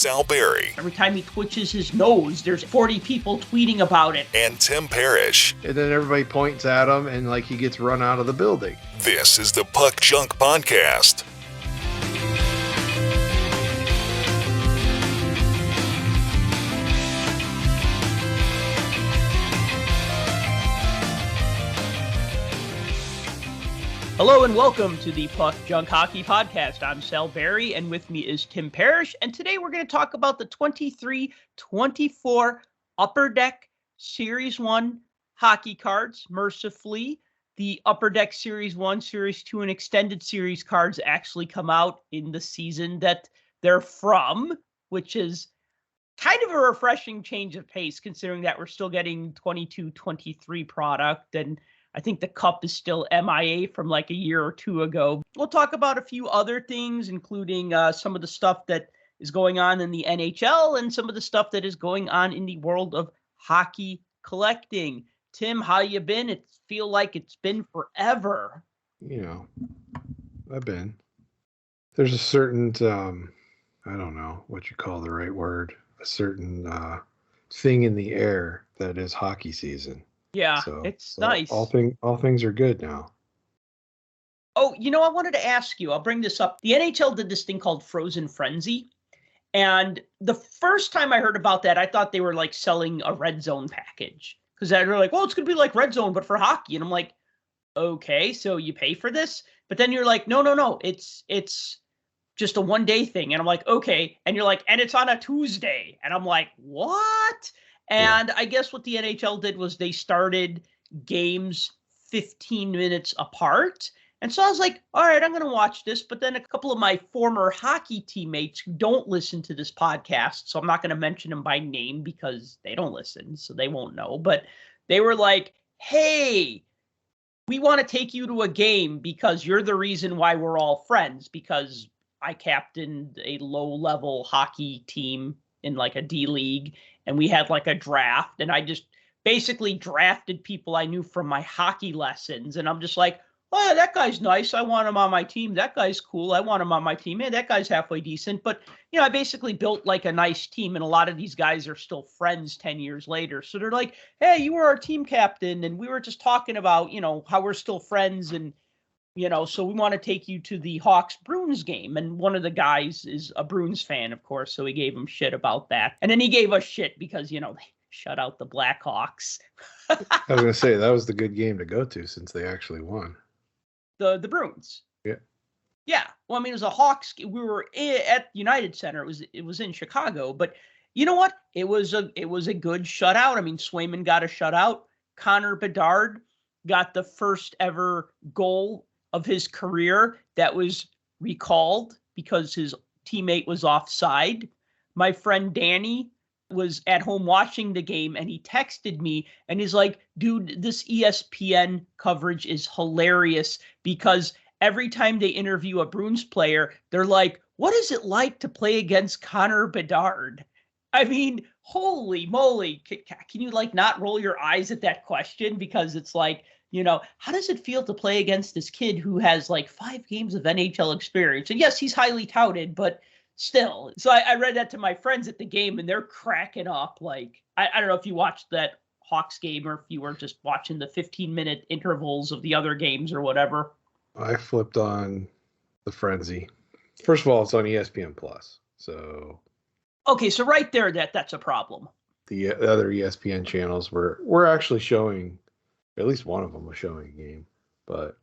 Sal Berry. Every time he twitches his nose, there's 40 people tweeting about it. And Tim Parish. And then everybody points at him and like he gets run out of the building. This is the Puck Junk Podcast. Hello and welcome to the Puck Junk Hockey Podcast. I'm Sal Berry and with me is Tim Parish. And today we're going to talk about the 23-24 Upper Deck Series 1 hockey cards. Mercifully, the Upper Deck Series 1, Series 2, and Extended Series cards actually come out in the season that they're from, which is kind of a refreshing change of pace considering that we're still getting 22-23 product, and I think the cup is still MIA from like a year or two ago. We'll talk about a few other things, including some of the stuff that is going on in the NHL and some of the stuff that is going on in the world of hockey collecting. Tim, how you been? It feel like it's been forever. You know, I've been. There's a certain, I don't know what you call the right word, a certain thing in the air that is hockey season. Yeah, so it's nice. All things are good now. Oh, you know, I wanted to ask you, I'll bring this up. The NHL did this thing called Frozen Frenzy. And the first time I heard about that, I thought they were like selling a Red Zone package. Because they're like, well, it's going to be like Red Zone, but for hockey. And I'm like, okay, so you pay for this? But then you're like, no, it's just a one-day thing. And I'm like, okay. And you're like, and it's on a Tuesday. And I'm like, what? And I guess what the NHL did was they started games 15 minutes apart. And so I was like, all right, I'm going to watch this. But then a couple of my former hockey teammates who don't listen to this podcast, so I'm not going to mention them by name because they don't listen, so they won't know. But they were like, hey, we want to take you to a game because you're the reason why we're all friends, because I captained a low-level hockey team in like a D League. And we had like a draft, and I just basically drafted people I knew from my hockey lessons. And I'm just like, oh, that guy's nice. I want him on my team. That guy's cool. I want him on my team. Hey, that guy's halfway decent. But, you know, I basically built like a nice team. And a lot of these guys are still friends 10 years later. So they're like, hey, you were our team captain. And we were just talking about, you know, how we're still friends. And, you know, so we want to take you to the Hawks-Bruins game. And one of the guys is a Bruins fan, of course, so we gave him shit about that. And then he gave us shit because, you know, they shut out the Blackhawks. I was going to say, that was the good game to go to since they actually won. The Bruins. Yeah. Yeah. Well, I mean, it was a Hawks. We were at United Center. It was in Chicago. But you know what? It was a good shutout. I mean, Swayman got a shutout. Connor Bedard got the first ever goal of his career that was recalled because his teammate was offside. My friend Danny was at home watching the game and he texted me and he's like, dude, this ESPN coverage is hilarious because every time they interview a Bruins player, they're like, what is it like to play against Connor Bedard? I mean, holy moly. Can you like not roll your eyes at that question? Because it's like, you know, how does it feel to play against this kid who has like 5 games of NHL experience? And yes, he's highly touted, but still. So I read that to my friends at the game and they're cracking up. Like, I don't know if you watched that Hawks game or if you were just watching the 15-minute intervals of the other games or whatever. I flipped on the Frenzy. First of all, it's on ESPN Plus. So okay, so right there, that's a problem. The other ESPN channels were actually showing. At least one of them was showing a game, but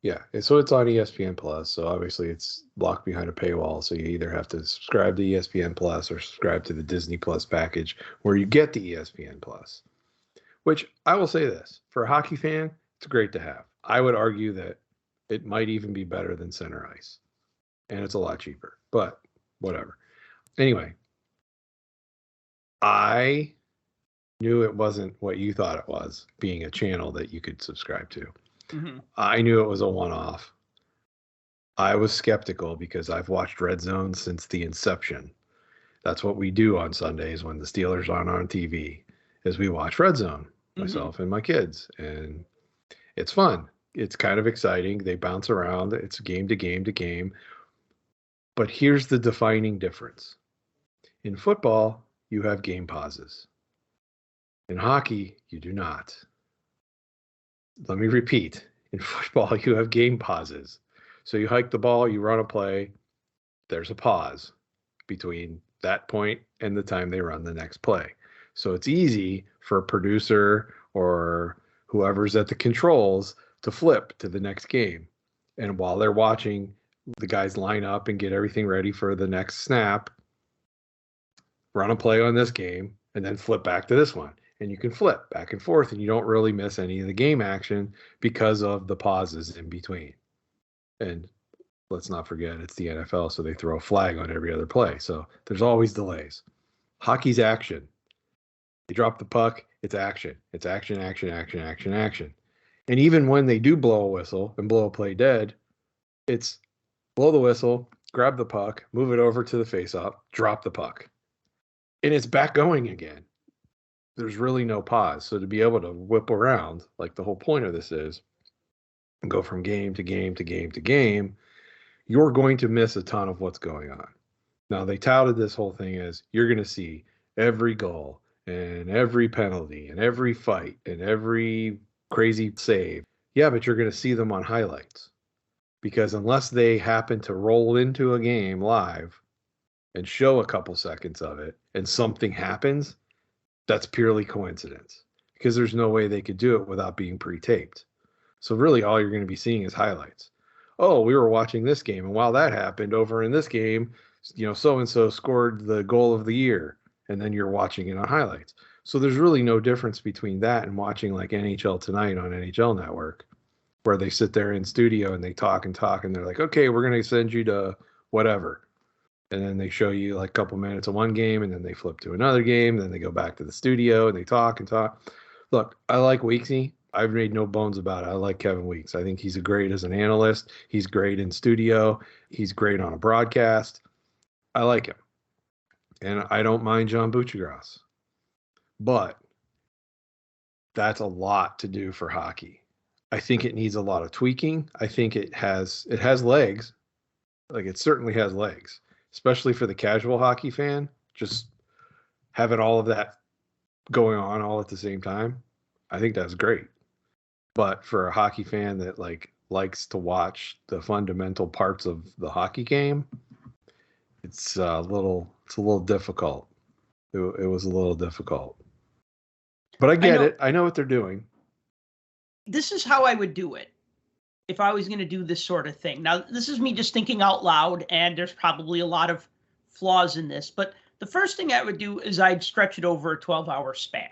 yeah. So it's on ESPN Plus. So obviously it's locked behind a paywall. So you either have to subscribe to ESPN Plus or subscribe to the Disney Plus package where you get the ESPN Plus, which I will say this for a hockey fan, it's great to have. I would argue that it might even be better than Center Ice and it's a lot cheaper, but whatever. Anyway, I knew it wasn't what you thought it was, being a channel that you could subscribe to. Mm-hmm. I knew it was a one-off. I was skeptical because I've watched Red Zone since the inception. That's what we do on Sundays when the Steelers aren't on TV, is we watch Red Zone, myself and my kids. And it's fun. It's kind of exciting. They bounce around. It's game to game to game. But here's the defining difference. In football, you have game pauses. In hockey, you do not. Let me repeat. In football, you have game pauses. So you hike the ball, you run a play, there's a pause between that point and the time they run the next play. So it's easy for a producer or whoever's at the controls to flip to the next game. And while they're watching the guys line up and get everything ready for the next snap, run a play on this game, and then flip back to this one. And you can flip back and forth, and you don't really miss any of the game action because of the pauses in between. And let's not forget, it's the NFL, so they throw a flag on every other play. So there's always delays. Hockey's action. They drop the puck, it's action. It's action, action, action, action, action. And even when they do blow a whistle and blow a play dead, it's blow the whistle, grab the puck, move it over to the faceoff, drop the puck. And it's back going again. There's really no pause. So to be able to whip around, like the whole point of this is, and go from game to game to game to game, you're going to miss a ton of what's going on. Now, they touted this whole thing as you're going to see every goal and every penalty and every fight and every crazy save. Yeah, but you're going to see them on highlights. Because unless they happen to roll into a game live and show a couple seconds of it and something happens, that's purely coincidence. Because there's no way they could do it without being pre-taped. So really all you're going to be seeing is highlights. Oh, we were watching this game, and while that happened over in this game, so-and-so scored the goal of the year, and then you're watching it on highlights. So there's really no difference between that and watching like NHL Tonight on NHL Network, where they sit there in studio and they talk, and they're like, okay, we're going to send you to whatever. And then they show you like a couple minutes of one game, and then they flip to another game, then they go back to the studio, and they talk. Look, I like Weeksy. I've made no bones about it. I like Kevin Weeks. I think he's great as an analyst. He's great in studio. He's great on a broadcast. I like him. And I don't mind John Buccigross. But that's a lot to do for hockey. I think it needs a lot of tweaking. I think it has legs. Like, it certainly has legs, especially for the casual hockey fan. Just having all of that going on all at the same time. I think that's great. But for a hockey fan that likes to watch the fundamental parts of the hockey game, it's a little difficult. It was a little difficult. But I get it. I know what they're doing. This is how I would do it if I was going to do this sort of thing. Now, this is me just thinking out loud, and there's probably a lot of flaws in this. But the first thing I would do is I'd stretch it over a 12-hour span.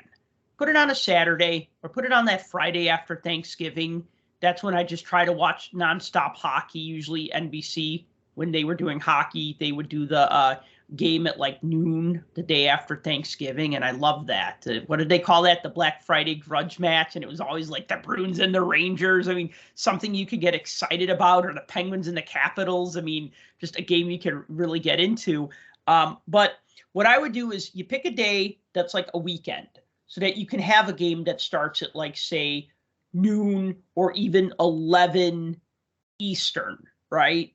Put it on a Saturday or put it on that Friday after Thanksgiving. That's when I just try to watch nonstop hockey. Usually NBC, when they were doing hockey, they would do the game at like noon the day after Thanksgiving. And I love that. What did they call that? The Black Friday grudge match. And it was always like the Bruins and the Rangers. I mean, something you could get excited about, or the Penguins and the Capitals. I mean, just a game you could really get into. But what I would do is you pick a day that's like a weekend, so that you can have a game that starts at like, say, noon or even 11 Eastern, right?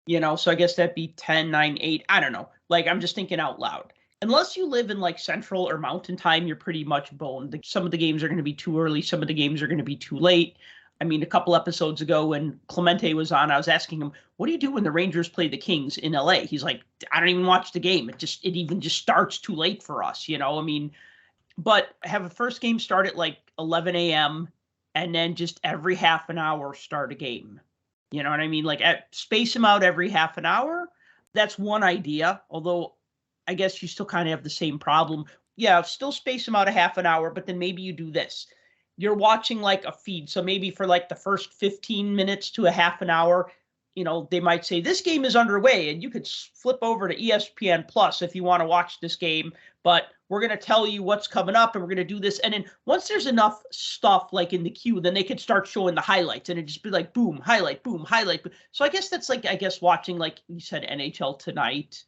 So I guess that'd be 10, 9, 8. I don't know. Like, I'm just thinking out loud. Unless you live in like Central or Mountain Time, you're pretty much boned. Some of the games are going to be too early. Some of the games are going to be too late. I mean, a couple episodes ago when Clemente was on, I was asking him, what do you do when the Rangers play the Kings in LA? He's like, I don't even watch the game. It even just starts too late for us. I mean, but have a first game start at like 11 a.m. and then just every half an hour start a game. You know what I mean? Like, space them out every half an hour. That's one idea, although I guess you still kind of have the same problem. Yeah, still space them out a half an hour, but then maybe you do this. You're watching like a feed. So maybe for like the first 15 minutes to a half an hour, they might say this game is underway, and you could flip over to ESPN Plus if you want to watch this game, but we're going to tell you what's coming up, and we're going to do this. And then once there's enough stuff like in the queue, then they could start showing the highlights, and it'd just be like, boom, highlight, boom, highlight. So I guess that's like, watching, like you said, NHL Tonight.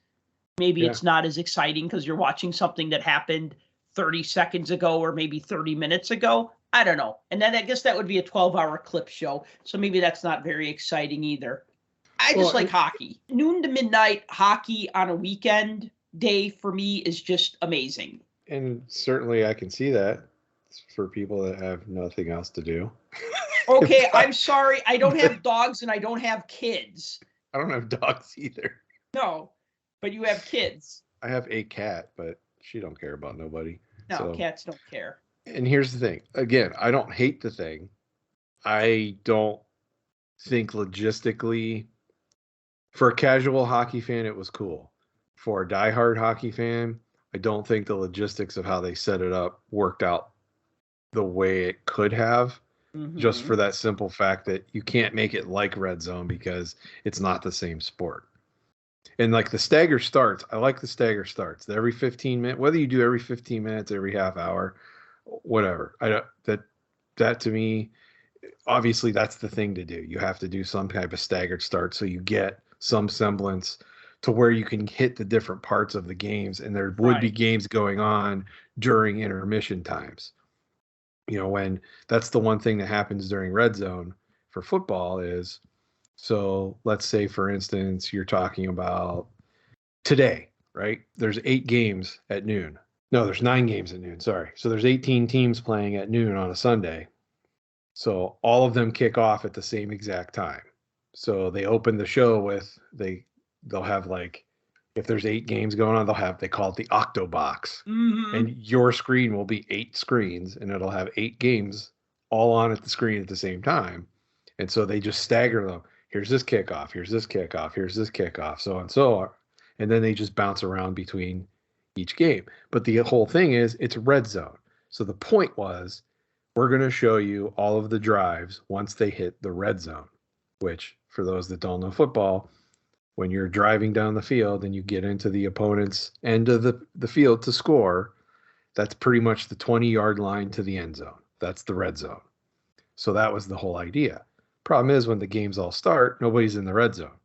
Maybe It's not as exciting because you're watching something that happened 30 seconds ago or maybe 30 minutes ago. I don't know. And then I guess that would be a 12-hour clip show. So maybe that's not very exciting either. I just like hockey. Noon to midnight hockey on a weekend day for me is just amazing. And certainly I can see that for people that have nothing else to do. Okay, I'm sorry. I don't have dogs and I don't have kids. I don't have dogs either. No, but you have kids. I have a cat, but she don't care about nobody. No, So, cats don't care. and here's the thing. Again, I don't hate the thing. I don't think logistically, for a casual hockey fan, it was cool. For a diehard hockey fan, I don't think the logistics of how they set it up worked out the way it could have. Just for that simple fact that you can't make it like Red Zone because it's not the same sport. And like the stagger starts, I like the stagger starts. The every 15 minutes, whether you do every 15 minutes, every half hour, whatever. That to me, obviously that's the thing to do. You have to do some type of staggered start so you get some semblance to where you can hit the different parts of the games, and there would be games going on during intermission times. When that's the one thing that happens during Red Zone for football is, so let's say, for instance, you're talking about today, right? There's 8 games at noon. No, there's 9 games at noon. Sorry. So there's 18 teams playing at noon on a Sunday. So all of them kick off at the same exact time. So they open the show with, they'll have like, if there's 8 games going on, they call it the Octobox. And your screen will be 8 screens, and it'll have 8 games all on at the screen at the same time. And so they just stagger them. Here's this kickoff. Here's this kickoff. Here's this kickoff. So and so on. And then they just bounce around between each game. But the whole thing is, it's Red Zone. So the point was, we're going to show you all of the drives once they hit the red zone, which, for those that don't know football, when you're driving down the field and you get into the opponent's end of the field to score, that's pretty much the 20-yard line to the end zone. That's the red zone. So that was the whole idea. Problem is, when the games all start, nobody's in the red zone.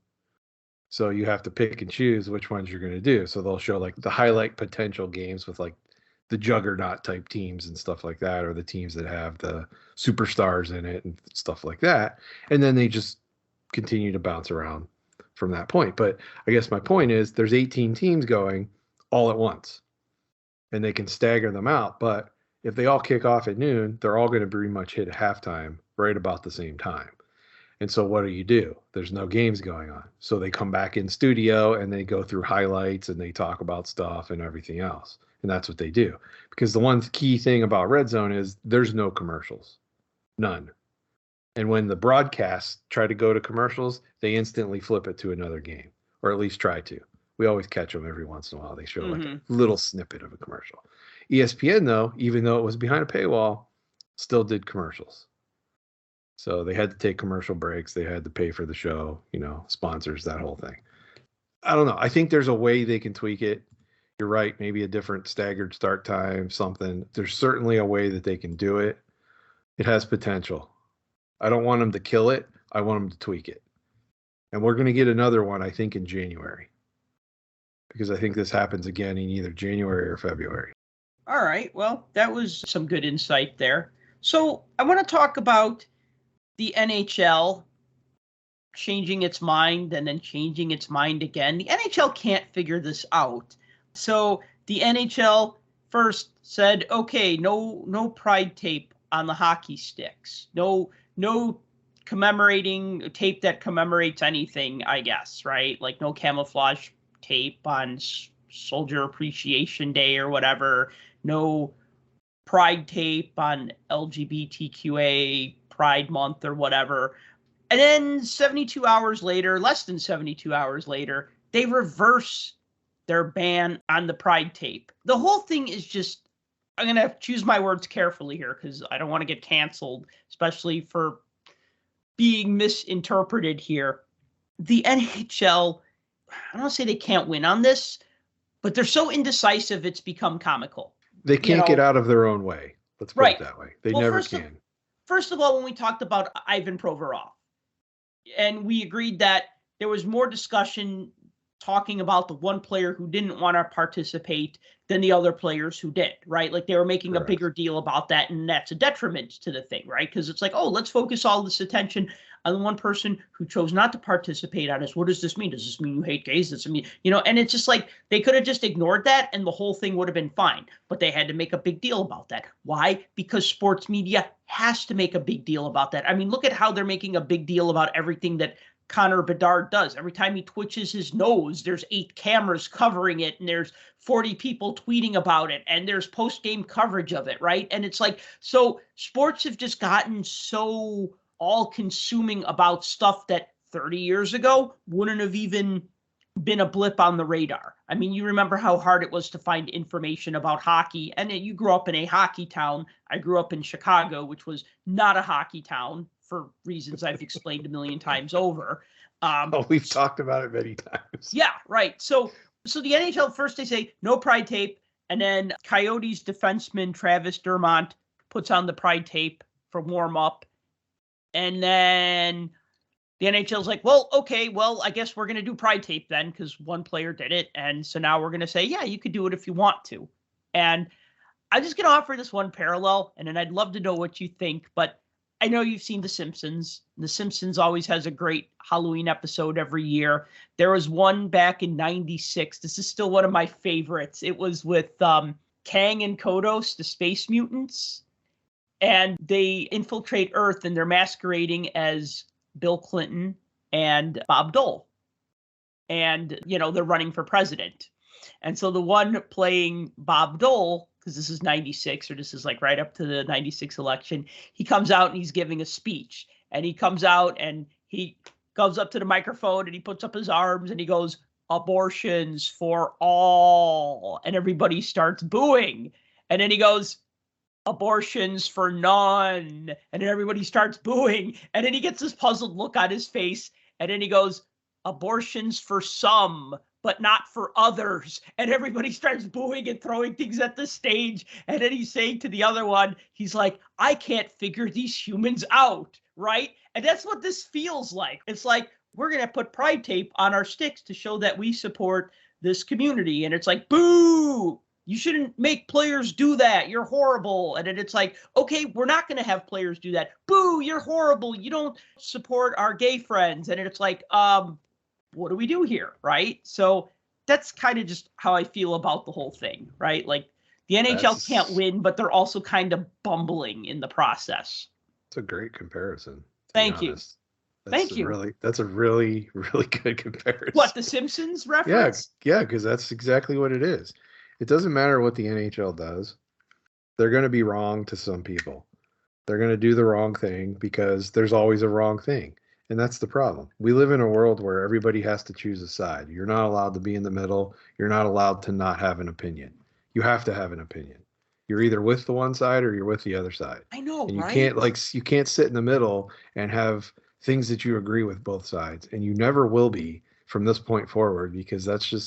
So you have to pick and choose which ones you're going to do. So they'll show like the highlight potential games with like the juggernaut type teams and stuff like that, or the teams that have the superstars in it and stuff like that. And then they just continue to bounce around from that point. But I guess my point is, there's 18 teams going all at once, and they can stagger them out. But if they all kick off at noon, they're all going to pretty much hit halftime right about the same time. And so what do? There's no games going on. So they come back in studio and they go through highlights and they talk about stuff and everything else. And that's what they do. Because the one key thing about Red Zone is there's no commercials. None. And when the broadcasts try to go to commercials, they instantly flip it to another game, or at least try to. We always catch them every once in a while. They show like a little snippet of a commercial. ESPN, though, even though it was behind a paywall, still did commercials. So they had to take commercial breaks. They had to pay for the show, sponsors, that whole thing. I don't know. I think there's a way they can tweak it. You're right. Maybe a different staggered start time, something. There's certainly a way that they can do it. It has potential. I don't want them to kill it. I want them to tweak it. And we're going to get another one, I think, in January. Because I think this happens again in either January or February. All right. Well, that was some good insight there. So I want to talk about the NHL changing its mind and then changing its mind again. The NHL can't figure this out. So the NHL first said, okay, no pride tape on the hockey sticks. No commemorating tape that commemorates anything, I guess, right? Like no camouflage tape on Soldier Appreciation Day or whatever. No pride tape on LGBTQA Pride Month or whatever. And then 72 hours later, less than 72 hours later, they reverse their ban on the pride tape. The whole thing is just, I'm going to choose my words carefully here because I don't want to get canceled, especially for being misinterpreted here. The NHL, I don't want to say they can't win on this, but they're so indecisive it's become comical. They can't get out of their own way. Let's put it that way. They never can. First of all, when we talked about Ivan Provorov, and we agreed that there was more discussion talking about the one player who didn't want to participate than the other players who did, right? Like they were making a bigger deal about that, and that's a detriment to the thing, right? Because it's like, oh, let's focus all this attention and the one person who chose not to participate on is, what does this mean? Does this mean you hate gays? Does it mean, and it's just like, they could have just ignored that and the whole thing would have been fine. But they had to make a big deal about that. Why? Because sports media has to make a big deal about that. I mean, look at how they're making a big deal about everything that Connor Bedard does. Every time he twitches his nose, there's 8 cameras covering it, and there's 40 people tweeting about it, and there's post-game coverage of it, right? And it's like, so sports have just gotten so all-consuming about stuff that 30 years ago wouldn't have even been a blip on the radar. I mean, you remember how hard it was to find information about hockey, and you grew up in a hockey town. I grew up in Chicago, which was not a hockey town, for reasons I've explained a million times over. We've talked about it many times. Yeah, right. So the NHL, first they say no pride tape, and then Coyotes defenseman Travis Dermott puts on the pride tape for warm up, and then the NHL's like, well, okay, well, I guess we're going to do pride tape then, because one player did it, and so now we're going to say, yeah, you could do it if you want to. And I'm just going to offer this one parallel, and then I'd love to know what you think, but I know you've seen The Simpsons. The Simpsons always has a great Halloween episode every year. There was one back in 96. This is still one of my favorites. It was with Kang and Kodos, the space mutants. And they infiltrate Earth, and they're masquerading as Bill Clinton and Bob Dole. And, they're running for president. And so the one playing Bob Dole, because this is 96, or this is like right up to the 96 election, he comes out and he's giving a speech. And he comes out and he goes up to the microphone and he puts up his arms and he goes, abortions for all. And everybody starts booing. And then he goes, abortions for none. And then everybody starts booing. And then he gets this puzzled look on his face. And then he goes, abortions for some, but not for others. And everybody starts booing and throwing things at the stage. And then he's saying to the other one, he's like, I can't figure these humans out, right? And that's what this feels like. It's like, we're going to put pride tape on our sticks to show that we support this community. And it's like, boo, you shouldn't make players do that. You're horrible. And then it's like, okay, we're not going to have players do that. Boo, you're horrible. You don't support our gay friends. And it's like, what do we do here, right? So that's kind of just how I feel about the whole thing, right? Like, the NHL can't win, but they're also kind of bumbling in the process. It's a great comparison. Thank you. Thank you. That's a really, really good comparison. What, the Simpsons reference? Yeah, because that's exactly what it is. It doesn't matter what the NHL does. They're going to be wrong to some people. They're going to do the wrong thing because there's always a wrong thing. And that's the problem. We live in a world where everybody has to choose a side. You're not allowed to be in the middle. You're not allowed to not have an opinion. You have to have an opinion. You're either with the one side or you're with the other side. I know, and you right? You can't sit in the middle and have things that you agree with both sides. And you never will be from this point forward, because that's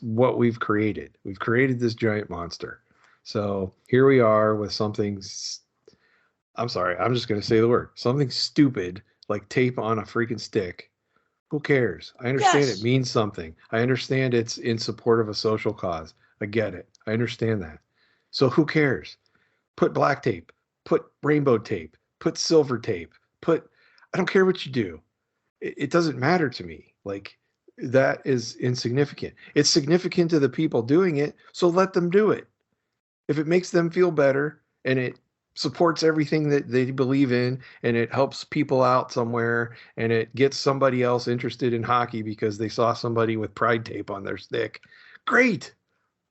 what we've created. We've created this giant monster. So here we are with something, I'm sorry, I'm just going to say the word, something stupid like tape on a freaking stick. Who cares? I understand It means something. I understand it's in support of a social cause. I get it. I understand that. So who cares? Put black tape, put rainbow tape, put silver tape, I don't care what you do. It doesn't matter to me. Like, that is insignificant. It's significant to the people doing it, so let them do it. If it makes them feel better and it supports everything that they believe in, and it helps people out somewhere, and it gets somebody else interested in hockey because they saw somebody with pride tape on their stick, great.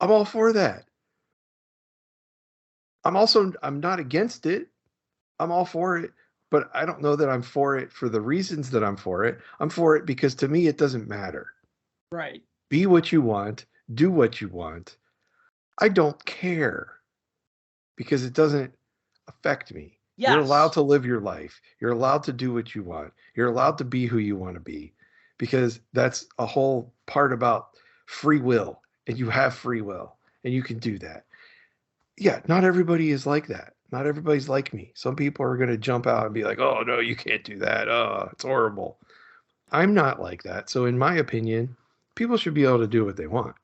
I'm all for that. I'm not against it. I'm all for it, but I don't know that I'm for it for the reasons that I'm for it. I'm for it because to me, it doesn't matter. Right. Be what you want. Do what you want. I don't care because it doesn't affect me. Yes. You're allowed to live your life. You're allowed to do what you want. You're allowed to be who you want to be, because that's a whole part about free will, and you have free will and you can do that. Yeah, not everybody is like that. Not everybody's like me. Some people are going to jump out and be like, oh, no, you can't do that. Oh, it's horrible. I'm not like that. So in my opinion, people should be able to do what they want.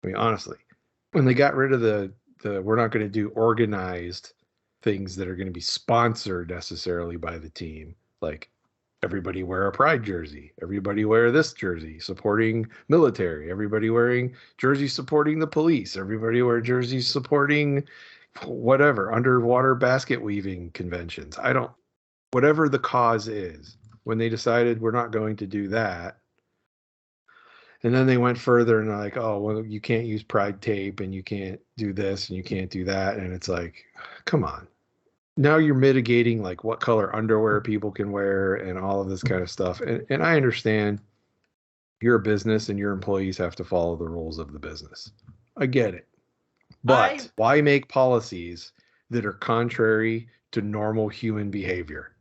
I mean, honestly, when they got rid of the we're not going to do organized things that are going to be sponsored necessarily by the team, like everybody wear a pride jersey. Everybody wear this jersey supporting military. Everybody wearing jerseys supporting the police. Everybody wear jerseys supporting whatever, underwater basket weaving conventions. Whatever the cause is, when they decided we're not going to do that. And then they went further and like, oh, well, you can't use pride tape and you can't do this and you can't do that. And it's like, come on. Now you're mitigating like what color underwear people can wear and all of this kind of stuff. And I understand you're a business and your employees have to follow the rules of the business. I get it. But why make policies that are contrary to normal human behavior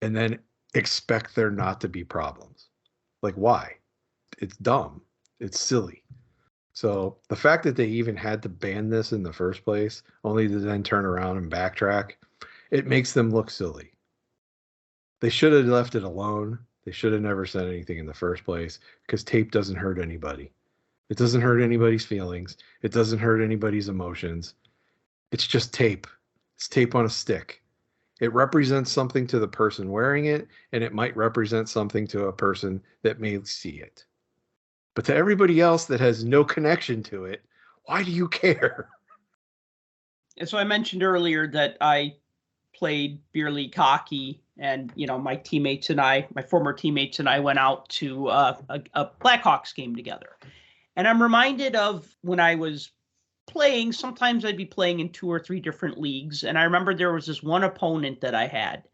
and then expect there not to be problems? Like, why? It's dumb. It's silly. So the fact that they even had to ban this in the first place, only to then turn around and backtrack, it makes them look silly. They should have left it alone. They should have never said anything in the first place, because tape doesn't hurt anybody. It doesn't hurt anybody's feelings. It doesn't hurt anybody's emotions. It's just tape. It's tape on a stick. It represents something to the person wearing it, and it might represent something to a person that may see it. But to everybody else that has no connection to it, why do you care? And so I mentioned earlier that I played beer league hockey, and my teammates and I, my former teammates and I, went out to a Blackhawks game together. And I'm reminded of when I was playing. Sometimes I'd be playing in 2 or 3 different leagues, and I remember there was this one opponent that I had.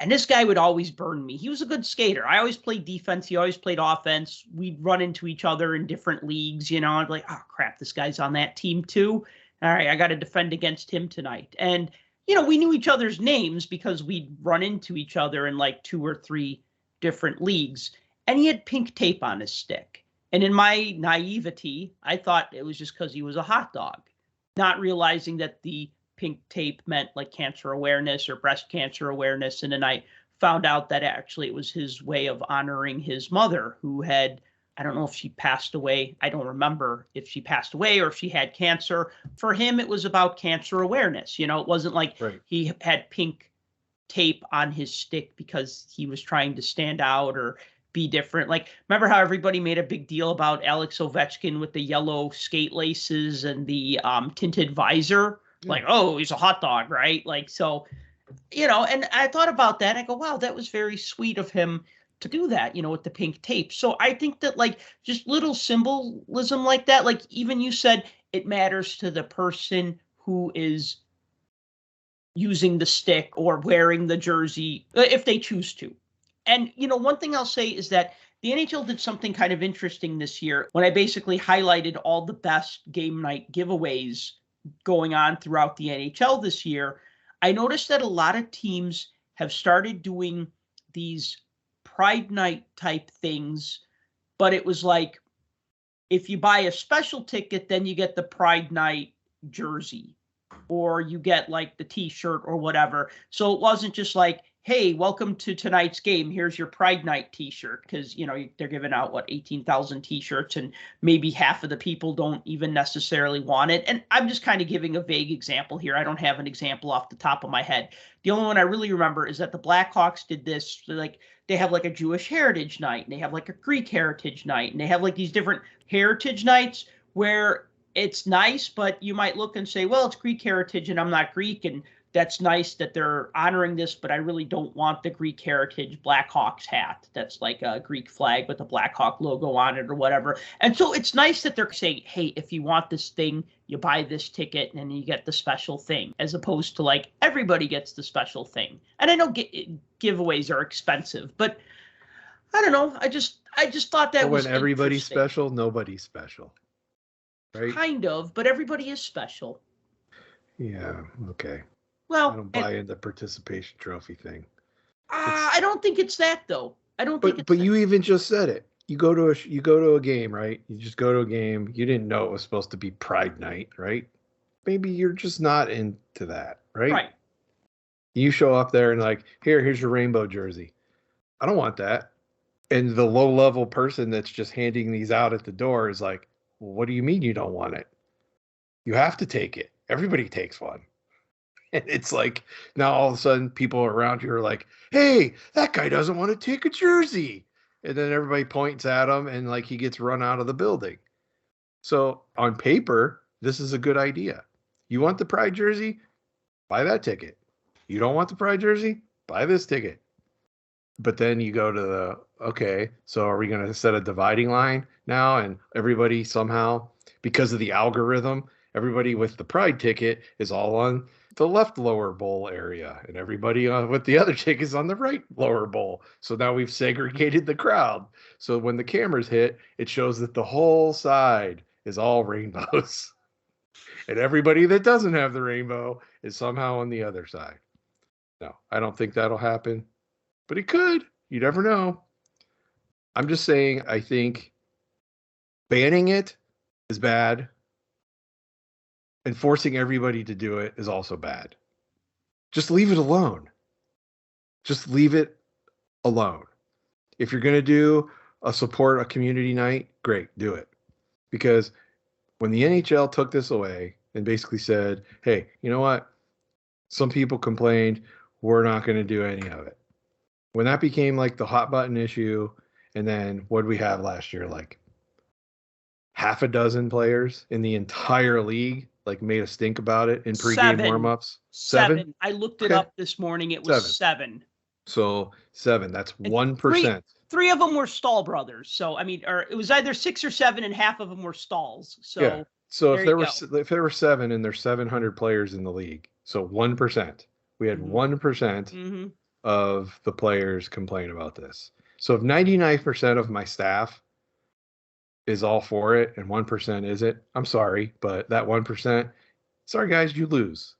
And this guy would always burn me. He was a good skater. I always played defense. He always played offense. We'd run into each other in different leagues. I'd be like, oh, crap, this guy's on that team too. All right, I got to defend against him tonight. And, we knew each other's names because we'd run into each other in like 2 or 3 different leagues. And he had pink tape on his stick. And in my naivety, I thought it was just because he was a hot dog, not realizing that the pink tape meant like cancer awareness or breast cancer awareness. And then I found out that actually it was his way of honoring his mother, who had, I don't know if she passed away. I don't remember if she passed away or if she had cancer. For him, it was about cancer awareness. It wasn't like he had pink tape on his stick because he was trying to stand out or be different. Like, remember how everybody made a big deal about Alex Ovechkin with the yellow skate laces and the tinted visor? Like, oh, he's a hot dog, right? Like, so, and I thought about that. I go, wow, that was very sweet of him to do that, with the pink tape. So I think that like just little symbolism like that, like even you said, it matters to the person who is using the stick or wearing the jersey, if they choose to. And, one thing I'll say is that the NHL did something kind of interesting this year when I basically highlighted all the best game night giveaways going on throughout the NHL this year. I noticed that a lot of teams have started doing these Pride Night type things, but it was like, if you buy a special ticket, then you get the Pride Night jersey, or you get like the t-shirt or whatever. So it wasn't just like, hey, welcome to tonight's game, here's your Pride Night t-shirt, because they're giving out 18,000 t-shirts, and maybe half of the people don't even necessarily want it. And I'm just kind of giving a vague example here. I don't have an example off the top of my head. The only one I really remember is that the Blackhawks did this. Like, they have like a Jewish heritage night, and they have like a Greek heritage night, and they have like these different heritage nights where it's nice, but you might look and say, well, it's Greek heritage and I'm not Greek, and that's nice that they're honoring this, but I really don't want the Greek heritage Blackhawks hat. That's like a Greek flag with a Blackhawk logo on it or whatever. And so it's nice that they're saying, hey, if you want this thing, you buy this ticket and then you get the special thing, as opposed to like everybody gets the special thing. And I know giveaways are expensive, but I don't know. I just thought that was when everybody's special, nobody's special. Right? Kind of, but everybody is special. Yeah, okay. Well, I don't buy into the participation trophy thing. I don't think it's that though. I don't think. But you even just said it. You go to a game, right? You just go to a game. You didn't know it was supposed to be Pride Night, right? Maybe you're just not into that, right? Right. You show up there and like, here's your rainbow jersey. I don't want that. And the low-level person that's just handing these out at the door is like, well, what do you mean you don't want it? You have to take it. Everybody takes one. And it's like now all of a sudden people around you are like, hey, that guy doesn't want to take a jersey. And then everybody points at him and like he gets run out of the building. So on paper, this is a good idea. You want the Pride jersey? Buy that ticket. You don't want the Pride jersey? Buy this ticket. But then you go to okay, so are we going to set a dividing line now? And everybody somehow, because of the algorithm, everybody with the Pride ticket is all on the left lower bowl area, and everybody with the other ticket is on the right lower bowl. So now we've segregated the crowd. So when the cameras hit, it shows that the whole side is all rainbows. And everybody that doesn't have the rainbow is somehow on the other side. No, I don't think that'll happen. But it could. You never know. I'm just saying, I think banning it is bad. And forcing everybody to do it is also bad. Just leave it alone. Just leave it alone. If you're going to support a community night, great, do it. Because when the NHL took this away and basically said, hey, you know what? Some people complained, we're not going to do any of it. When that became like the hot button issue, and then what did we have last year? Like half a dozen players in the entire league like made a stink about it in pregame warmups. Seven. I looked it up this morning. It was seven. So 7. That's 1%. Three of them were Stahl brothers. So I mean, or it was either 6 or 7, and half of them were Stahls. So yeah. So if there were 7 and there's 700 players in the league, so 1%. We had 1% of the players complain about this. So if 99% of my staff is all for it and 1% isn't, I'm sorry, but that 1%, sorry guys, you lose.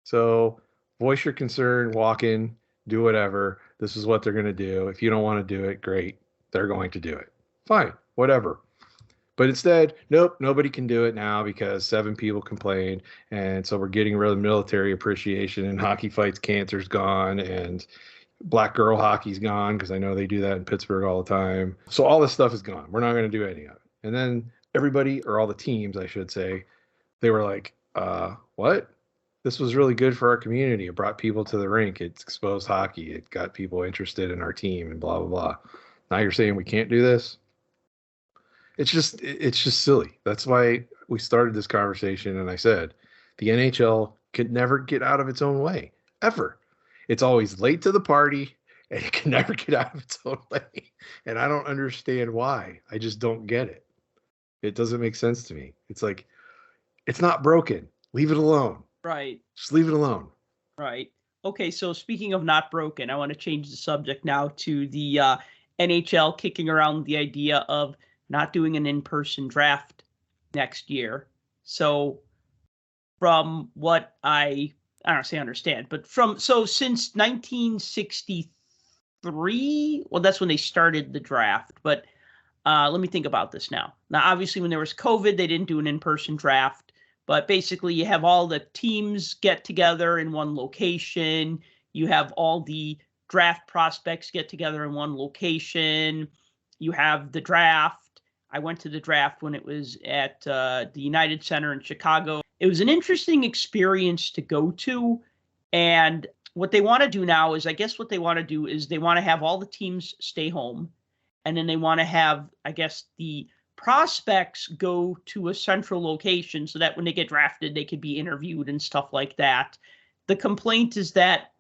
So voice your concern, walk in, do whatever. This is what they're going to do. If you don't want to do it, great. They're going to do it. Fine, whatever. But instead, nope, nobody can do it now because 7 people complained. And so we're getting rid of military appreciation, and hockey fights cancer's gone, and black girl hockey's gone because I know they do that in Pittsburgh all the time. So all this stuff is gone. We're not going to do any of it. And then everybody, or all the teams, I should say, they were like, what? This was really good for our community. It brought people to the rink. It exposed hockey. It got people interested in our team and blah, blah, blah. Now you're saying we can't do this? It's just silly. That's why we started this conversation. And I said, the NHL could never get out of its own way, ever. It's always late to the party, and it can never get out of its own way. And I don't understand why. I just don't get it. It doesn't make sense to me. It's like, it's not broken. Leave it alone. Right. Just leave it alone. Right. Okay, so speaking of not broken, I want to change the subject now to the NHL kicking around the idea of not doing an in-person draft next year. So from what I don't say understand, but since 1963, well, that's when they started the draft. But let me think about this now. Now, obviously, when there was COVID, they didn't do an in-person draft. But basically, you have all the teams get together in one location. You have all the draft prospects get together in one location. You have the draft. I went to the draft when it was at the United Center in Chicago. It was an interesting experience to go to. And what they want to do now is, I guess what they want to do is they want to have all the teams stay home. And then they want to have, I guess, the prospects go to a central location so that when they get drafted, they could be interviewed and stuff like that. The complaint is that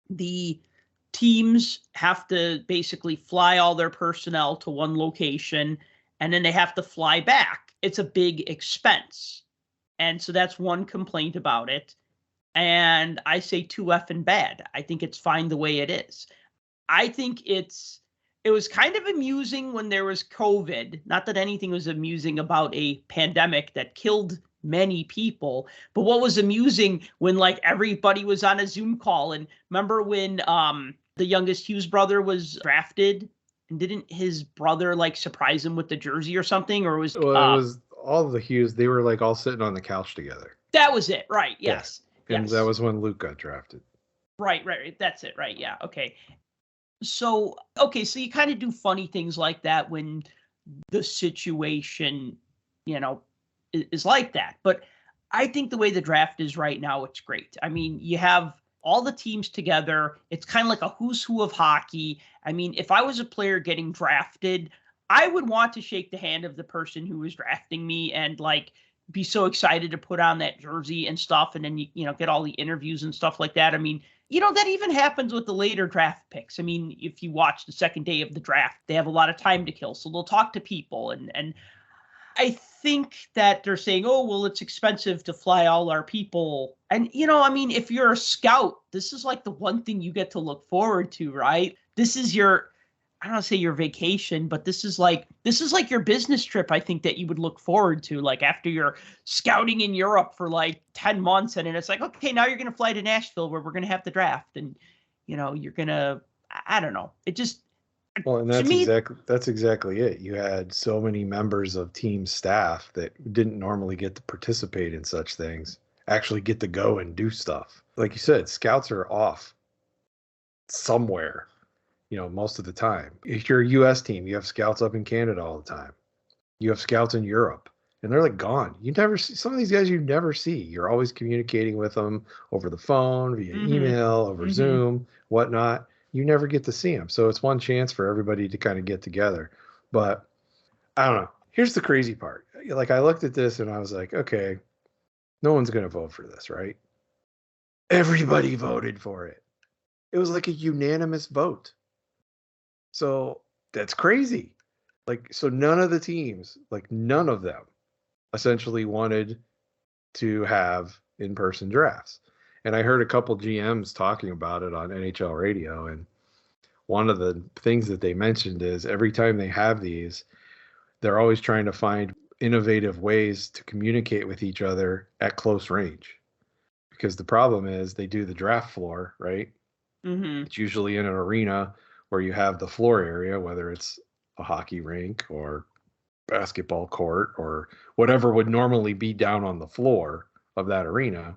the teams have to basically fly all their personnel to one location, and then they have to fly back. It's a big expense. And so that's one complaint about it. And I say too effing bad. I think it's fine the way it is. I think it was kind of amusing when there was COVID. Not that anything was amusing about a pandemic that killed many people, but what was amusing when like everybody was on a Zoom call. And remember when the youngest Hughes brother was drafted, and didn't his brother like surprise him with the jersey or something? Or was it was all the Hughes? They were like all sitting on the couch together. That was it, right? Yes. Yeah. And yes. That was when Luke got drafted. Right. That's it. Right. Yeah. Okay. So you kind of do funny things like that when the situation, is like that. But I think the way the draft is right now, it's great. I mean, you have all the teams together. It's kind of like a who's who of hockey. I mean, if I was a player getting drafted, I would want to shake the hand of the person who was drafting me and like be so excited to put on that jersey and stuff, and then you know, get all the interviews and stuff like that. I mean, you know, that even happens with the later draft picks. I mean, if you watch the second day of the draft, they have a lot of time to kill, so they'll talk to people, and I think that they're saying, oh, well, it's expensive to fly all our people. And, you know, I mean, if you're a scout, this is like the one thing you get to look forward to, right? This is your, I don't want to say your vacation, but this is like your business trip, I think, that you would look forward to, like after you're scouting in Europe for like 10 months. And then it's like, okay, now you're going to fly to Nashville where we're going to have the draft. And, you know, you're going to, I don't know. It just, Well, and that's exactly it. You had so many members of team staff that didn't normally get to participate in such things, actually get to go and do stuff. Like you said, scouts are off somewhere, you know, most of the time. If you're a US team, you have scouts up in Canada all the time. You have scouts in Europe, and they're like gone. You never see some of these guys, you never see. You're always communicating with them over the phone, via email, over Zoom, whatnot. You never get to see them. So it's one chance for everybody to kind of get together. But I don't know. Here's the crazy part. Like, I looked at this and I was like, okay, no one's going to vote for this, right? Everybody voted for it. It was like a unanimous vote. So that's crazy. Like, so none of the teams, like none of them essentially wanted to have in-person drafts. And I heard a couple GMs talking about it on NHL radio. And one of the things that they mentioned is every time they have these, they're always trying to find innovative ways to communicate with each other at close range. Because the problem is they do the draft floor, right? It's usually in an arena where you have the floor area, whether it's a hockey rink or basketball court or whatever would normally be down on the floor of that arena.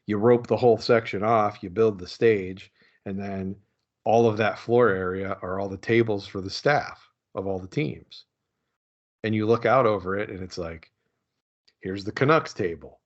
You rope the whole section off, you build the stage, and then all of that floor area are all the tables for the staff of all the teams. And you look out over it, and it's like, here's the Canucks table.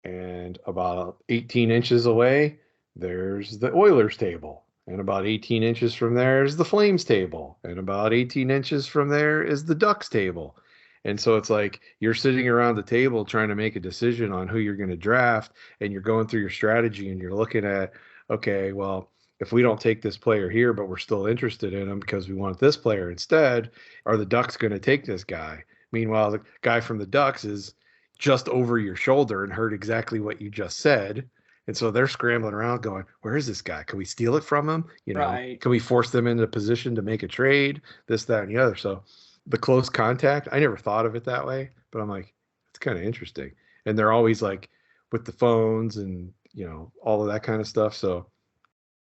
And about 18 inches away, there's the Oilers table. And about 18 inches from there is the Flames table. And about 18 inches from there is the Ducks table. And so it's like you're sitting around the table trying to make a decision on who you're going to draft, and you're going through your strategy and you're looking at, okay, well, if we don't take this player here, but we're still interested in him because we want this player instead, are the Ducks going to take this guy? Meanwhile, the guy from the Ducks is just over your shoulder and heard exactly what you just said. And so they're scrambling around going, where is this guy? Can we steal it from him? You know, Right. Can we force them into a position to make a trade? This, that, and the other. So the close contact, I never thought of it that way, but I'm like, it's kind of interesting. And they're always like with the phones and, you know, all of that kind of stuff. So,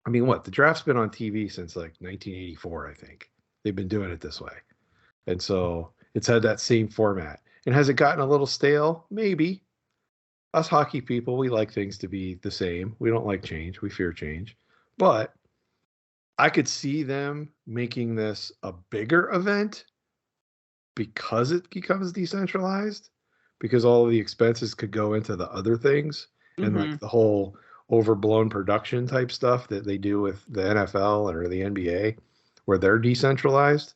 I mean, the draft's been on TV since like 1984, I think. They've been doing it this way. And so it's had that same format. And has it gotten a little stale? Maybe. Us hockey people, we like things to be the same. We don't like change. We fear change. But I could see them making this a bigger event because it becomes decentralized, because all of the expenses could go into the other things and like the whole overblown production type stuff that they do with the NFL or the NBA where they're decentralized.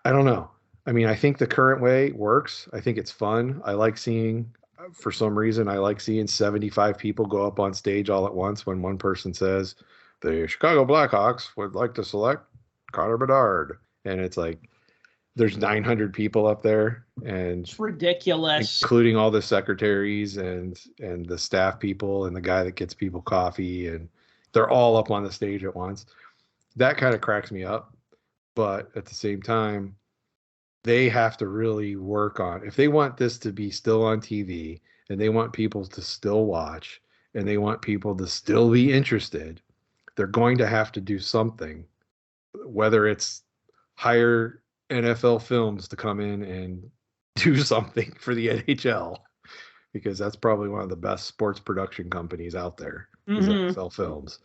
I don't know. I mean, I think the current way works. I think it's fun. I like seeing, for some reason, I like seeing 75 people go up on stage all at once when one person says, the Chicago Blackhawks would like to select Connor Bedard. And it's like, there's 900 people up there, and it's ridiculous, including all the secretaries and the staff people and the guy that gets people coffee, and they're all up on the stage at once. That kind of cracks me up. But at the same time, they have to really work on, if they want this to be still on TV and they want people to still watch and they want people to still be interested, they're going to have to do something, whether it's hire NFL Films to come in and do something for the NHL, because that's probably one of the best sports production companies out there, is NFL Films.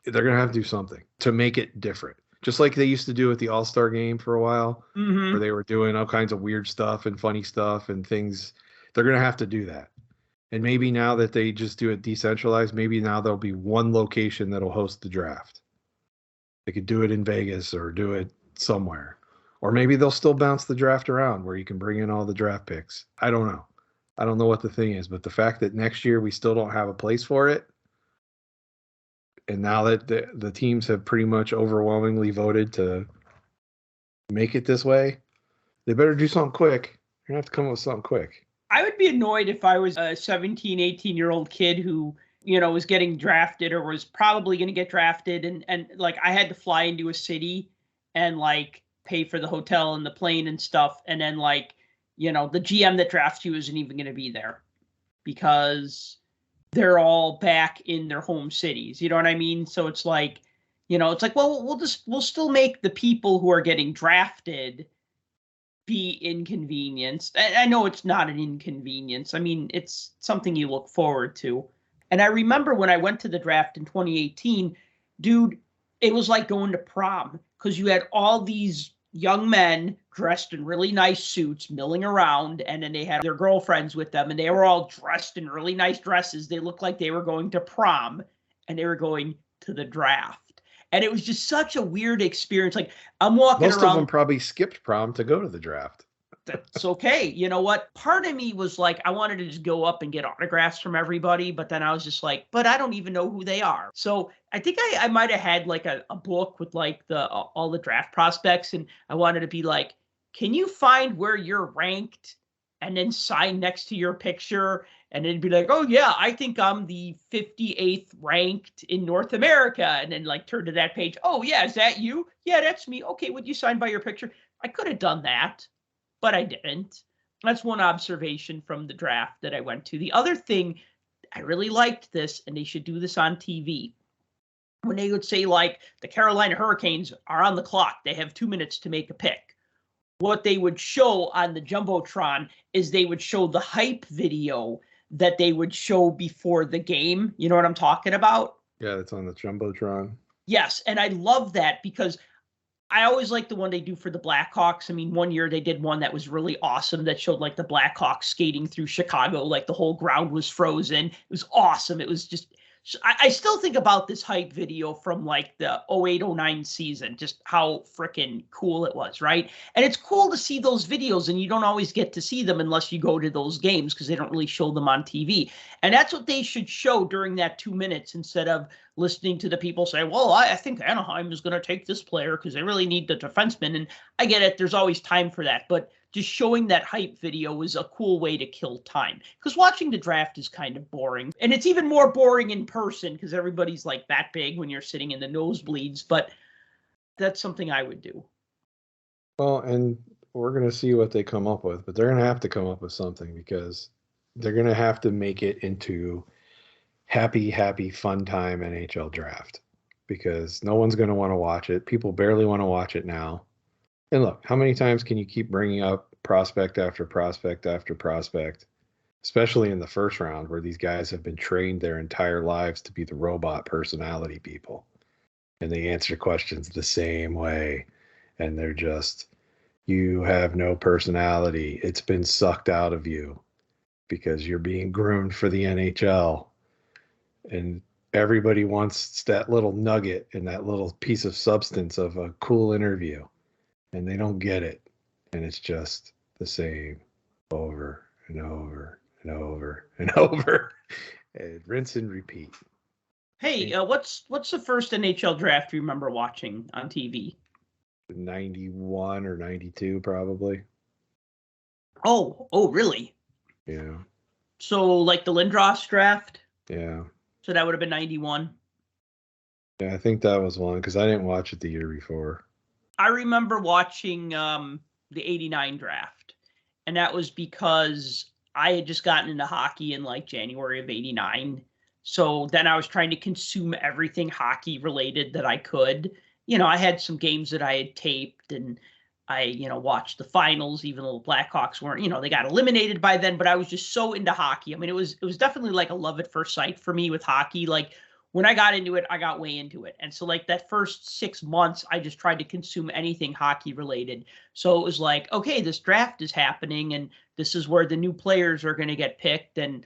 They're going to have to do something to make it different. just like they used to do with the All-Star game for a while, Mm-hmm. where they were doing all kinds of weird stuff and funny stuff and things. They're going to have to do that. And maybe now that they just do it decentralized, maybe now there'll be one location that'll host the draft. They could do it in Vegas or do it somewhere. Or maybe they'll still bounce the draft around where you can bring in all the draft picks. I don't know. I don't know what the thing is, but the fact that next year we still don't have a place for it, and now that the teams have pretty much overwhelmingly voted to make it this way, they better do something quick. You're going to have to come up with something quick. I would be annoyed if I was a 17, 18-year-old kid who, was getting drafted or was probably going to get drafted. And like I had to fly into a city and like pay for the hotel and the plane and stuff. And then like, the GM that drafts you isn't even going to be there because they're all back in their home cities. You know what I mean? So it's like, well, we'll still make the people who are getting drafted be inconvenienced. I know it's not an inconvenience. I mean, it's something you look forward to. And I remember when I went to the draft in 2018, dude, it was like going to prom because you had all these young men dressed in really nice suits milling around, and then they had their girlfriends with them, and they were all dressed in really nice dresses. They looked like they were going to prom, and they were going to the draft. And it was just such a weird experience. Like I'm walking around. Most of them probably skipped prom to go to the draft. That's okay. You know what? Part of me was like, I wanted to just go up and get autographs from everybody. But then I was just like, but I don't even know who they are. So I think I might have had like a book with like all the draft prospects. And I wanted to be like, can you find where you're ranked and then sign next to your picture? And then be like, oh, yeah, I think I'm the 58th ranked in North America. And then like turn to that page. Oh, yeah, is that you? Yeah, that's me. Okay, would you sign by your picture? I could have done that, but I didn't. That's one observation from the draft that I went to. The other thing, I really liked this, and they should do this on TV. When they would say like the Carolina Hurricanes are on the clock, they have 2 minutes to make a pick. What they would show on the Jumbotron is they would show the hype video that they would show before the game. You know what I'm talking about? Yeah, it's on the Jumbotron. Yes, and I love that because I always like the one they do for the Blackhawks. I mean, one year they did one that was really awesome that showed like the Blackhawks skating through Chicago, like the whole ground was frozen. It was awesome. It was just, I still think about this hype video from like the 08-09 season, just how freaking cool it was, right? And it's cool to see those videos, and you don't always get to see them unless you go to those games because they don't really show them on TV. And that's what they should show during that 2 minutes instead of listening to the people say, well, I think Anaheim is going to take this player because they really need the defenseman. And I get it. There's always time for that. But just showing that hype video is a cool way to kill time because watching the draft is kind of boring. And it's even more boring in person because everybody's like that big when you're sitting in the nosebleeds. But that's something I would do. Well, and we're going to see what they come up with, but they're going to have to come up with something because they're going to have to make it into happy, fun time NHL draft because no one's going to want to watch it. People barely want to watch it now. And look, how many times can you keep bringing up prospect after prospect after prospect, especially in the first round where these guys have been trained their entire lives to be the robot personality people, and they answer questions the same way, and they're just, you have no personality. It's been sucked out of you because you're being groomed for the NHL. And everybody wants that little nugget and that little piece of substance of a cool interview. And they don't get it. And it's just the same over and over and over and over. And rinse and repeat. Hey, what's the first NHL draft you remember watching on TV? 91 or 92, probably. Oh, really? Yeah. So like the Lindros draft? Yeah. So that would have been 91? Yeah, I think that was one because I didn't watch it the year before. I remember watching the 89 draft, and that was because I had just gotten into hockey in like January of 89. So then I was trying to consume everything hockey related that I could. I had some games that I had taped, and I, watched the finals, even though the Blackhawks weren't, they got eliminated by then, but I was just so into hockey. I mean, it was definitely like a love at first sight for me with hockey. Like when I got into it, I got way into it. And so like that first 6 months, I just tried to consume anything hockey related. So it was like, okay, this draft is happening and this is where the new players are going to get picked. And,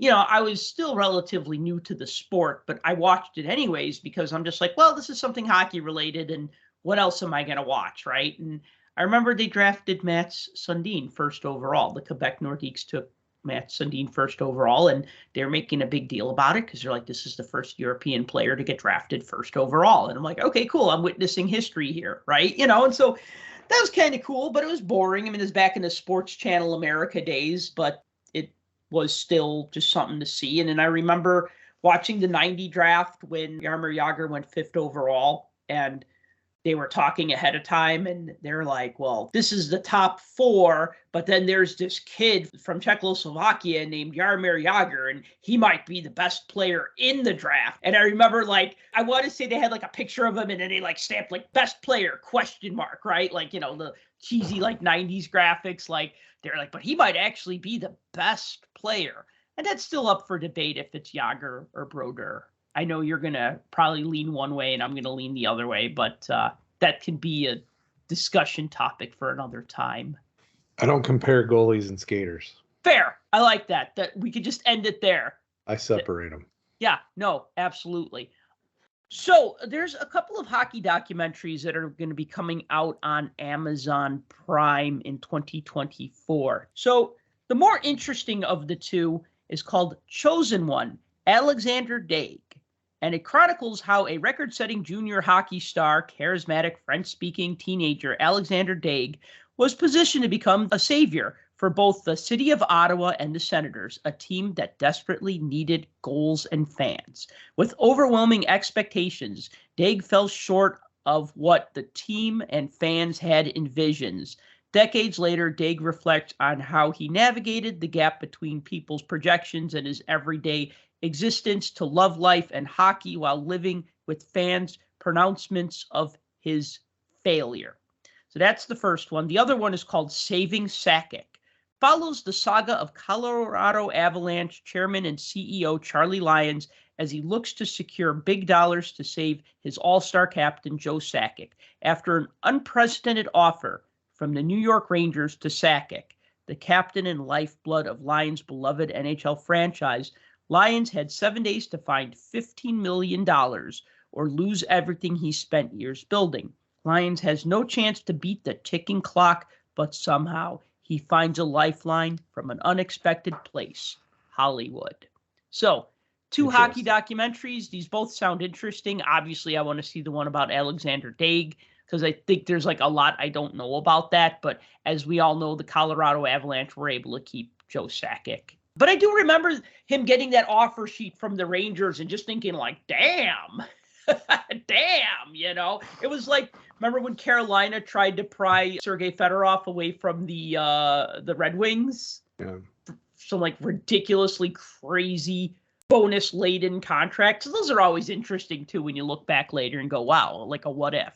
I was still relatively new to the sport, but I watched it anyways because I'm just like, well, this is something hockey related. And what else am I going to watch? Right. And I remember they drafted Mats Sundin first overall. The Quebec Nordiques took Mats Sundin first overall, and they're making a big deal about it because they're like, this is the first European player to get drafted first overall. And I'm like, okay, cool. I'm witnessing history here, right? And so that was kind of cool, but it was boring. I mean, it was back in the Sports Channel America days, but it was still just something to see. And then I remember watching the 90 draft when Jaromir Jagr went 5th overall, and they were talking ahead of time and they're like, well, this is the top 4, but then there's this kid from Czechoslovakia named Jaromir Jagr, and he might be the best player in the draft. And I remember I want to say they had a picture of him and then they stamped best player ? Right? The cheesy 90s graphics, they're like, but he might actually be the best player. And that's still up for debate if it's Jagr or Brodeur. I know you're going to probably lean one way and I'm going to lean the other way, but that can be a discussion topic for another time. I don't compare goalies and skaters. Fair. I like that. That we could just end it there. I separate them. Yeah, no, absolutely. So there's a couple of hockey documentaries that are going to be coming out on Amazon Prime in 2024. So the more interesting of the two is called Chosen One, Alexander Daig. And it chronicles how a record-setting junior hockey star, charismatic French-speaking teenager Alexander Daig was positioned to become a savior for both the city of Ottawa and the Senators, a team that desperately needed goals and fans. With overwhelming expectations, Daig fell short of what the team and fans had envisioned. Decades later, Daig reflects on how he navigated the gap between people's projections and his everyday existence to love life and hockey while living with fans' pronouncements of his failure. So that's the first one. The other one is called Saving Sakic. Follows the saga of Colorado Avalanche chairman and CEO Charlie Lyons as he looks to secure big dollars to save his all-star captain Joe Sakic. After an unprecedented offer from the New York Rangers to Sakic, the captain and lifeblood of Lions' beloved NHL franchise, Lyons had 7 days to find $15 million or lose everything he spent years building. Lyons has no chance to beat the ticking clock, but somehow he finds a lifeline from an unexpected place, Hollywood. So, 2 hockey documentaries. These both sound interesting. Obviously, I want to see the one about Alexander Daig because I think there's a lot I don't know about that. But as we all know, the Colorado Avalanche were able to keep Joe Sakic. But I do remember him getting that offer sheet from the Rangers and just thinking damn, damn, It was remember when Carolina tried to pry Sergei Fedorov away from the Red Wings? Yeah. Some ridiculously crazy bonus-laden contracts. Those are always interesting too when you look back later and go, wow, a what if.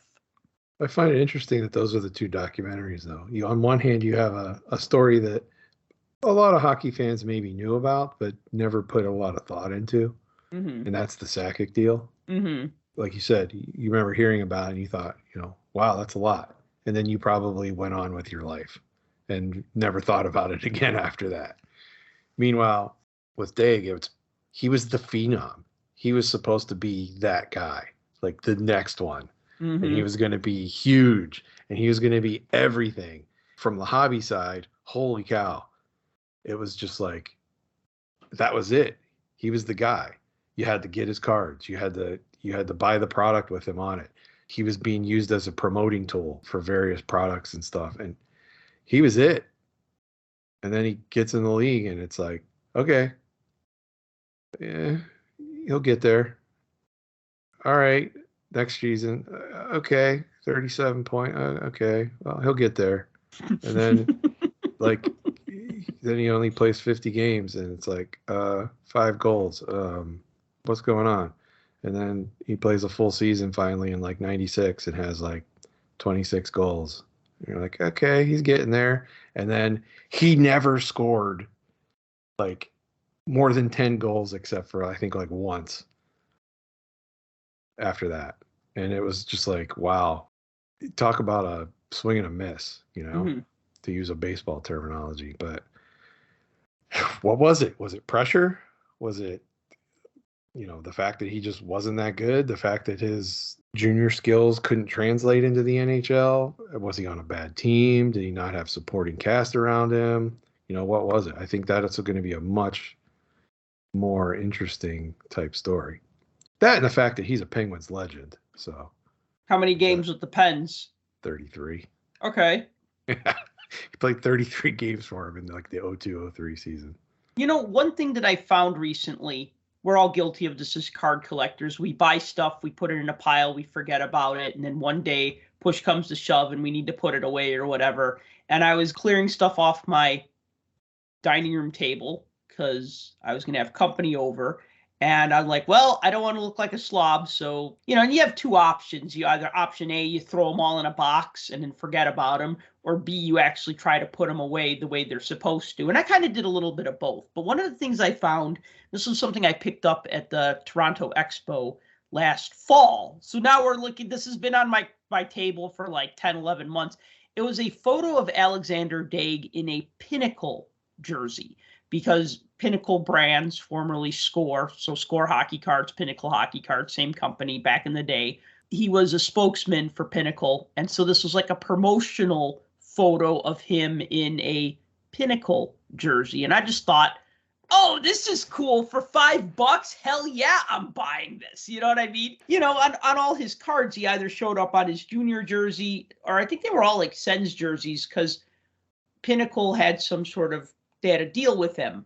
I find it interesting that those are the 2 documentaries, though. On one hand, you have a story that a lot of hockey fans maybe knew about, but never put a lot of thought into. Mm-hmm. And that's the Sakic deal. Mm-hmm. Like you said, you remember hearing about it and you thought, wow, that's a lot. And then you probably went on with your life and never thought about it again after that. Meanwhile, with Daig, he was the phenom. He was supposed to be that guy, the next one. Mm-hmm. And he was going to be huge. And he was going to be everything. From the hobby side, holy cow. It was just that was it. He was the guy. You had to get his cards. You had to buy the product with him on it. He was being used as a promoting tool for various products and stuff. And he was it. And then he gets in the league and it's okay, yeah, he'll get there. All right, next season, okay, 37 point, okay, well, he'll get there. And then then he only plays 50 games and it's 5 goals. What's going on? And then he plays a full season finally in 96 and has 26 goals. And you're okay, he's getting there. And then he never scored more than 10 goals except for I think once. after that. And it was just like, wow, talk about a swing and a miss, to use a baseball terminology. But what was it? Was it pressure? Was it, the fact that he just wasn't that good? The fact that his junior skills couldn't translate into the NHL? Was he on a bad team? Did he not have supporting cast around him? What was it? I think that it's going to be a much more interesting type story. That and the fact that he's a Penguins legend. So, how many games with the Pens? 33. Okay. He played 33 games for him in like the 02-03 season. One thing that I found recently, we're all guilty of this as card collectors. We buy stuff, we put it in a pile, we forget about it, and then one day push comes to shove and we need to put it away or whatever. And I was clearing stuff off my dining room table because I was going to have company over. And I'm like, well, I don't want to look like a slob. So, and you have two options. You either option A, you throw them all in a box and then forget about them, or B, you actually try to put them away the way they're supposed to. And I kind of did a little bit of both. But one of the things I found, this was something I picked up at the Toronto Expo last fall. So now we're looking, this has been on my table for like 10, 11 months. It was a photo of Alexander Daig in a Pinnacle jersey, because Pinnacle Brands, formerly Score, so Score hockey cards, Pinnacle hockey cards, same company back in the day. He was a spokesman for Pinnacle, and so this was like a promotional photo of him in a Pinnacle jersey. And I just thought, oh, this is cool. For $5, hell yeah, I'm buying this. You know what I mean? On all his cards, he either showed up on his junior jersey, or I think they were all like Sens jerseys, because Pinnacle had some sort of, they had a deal with him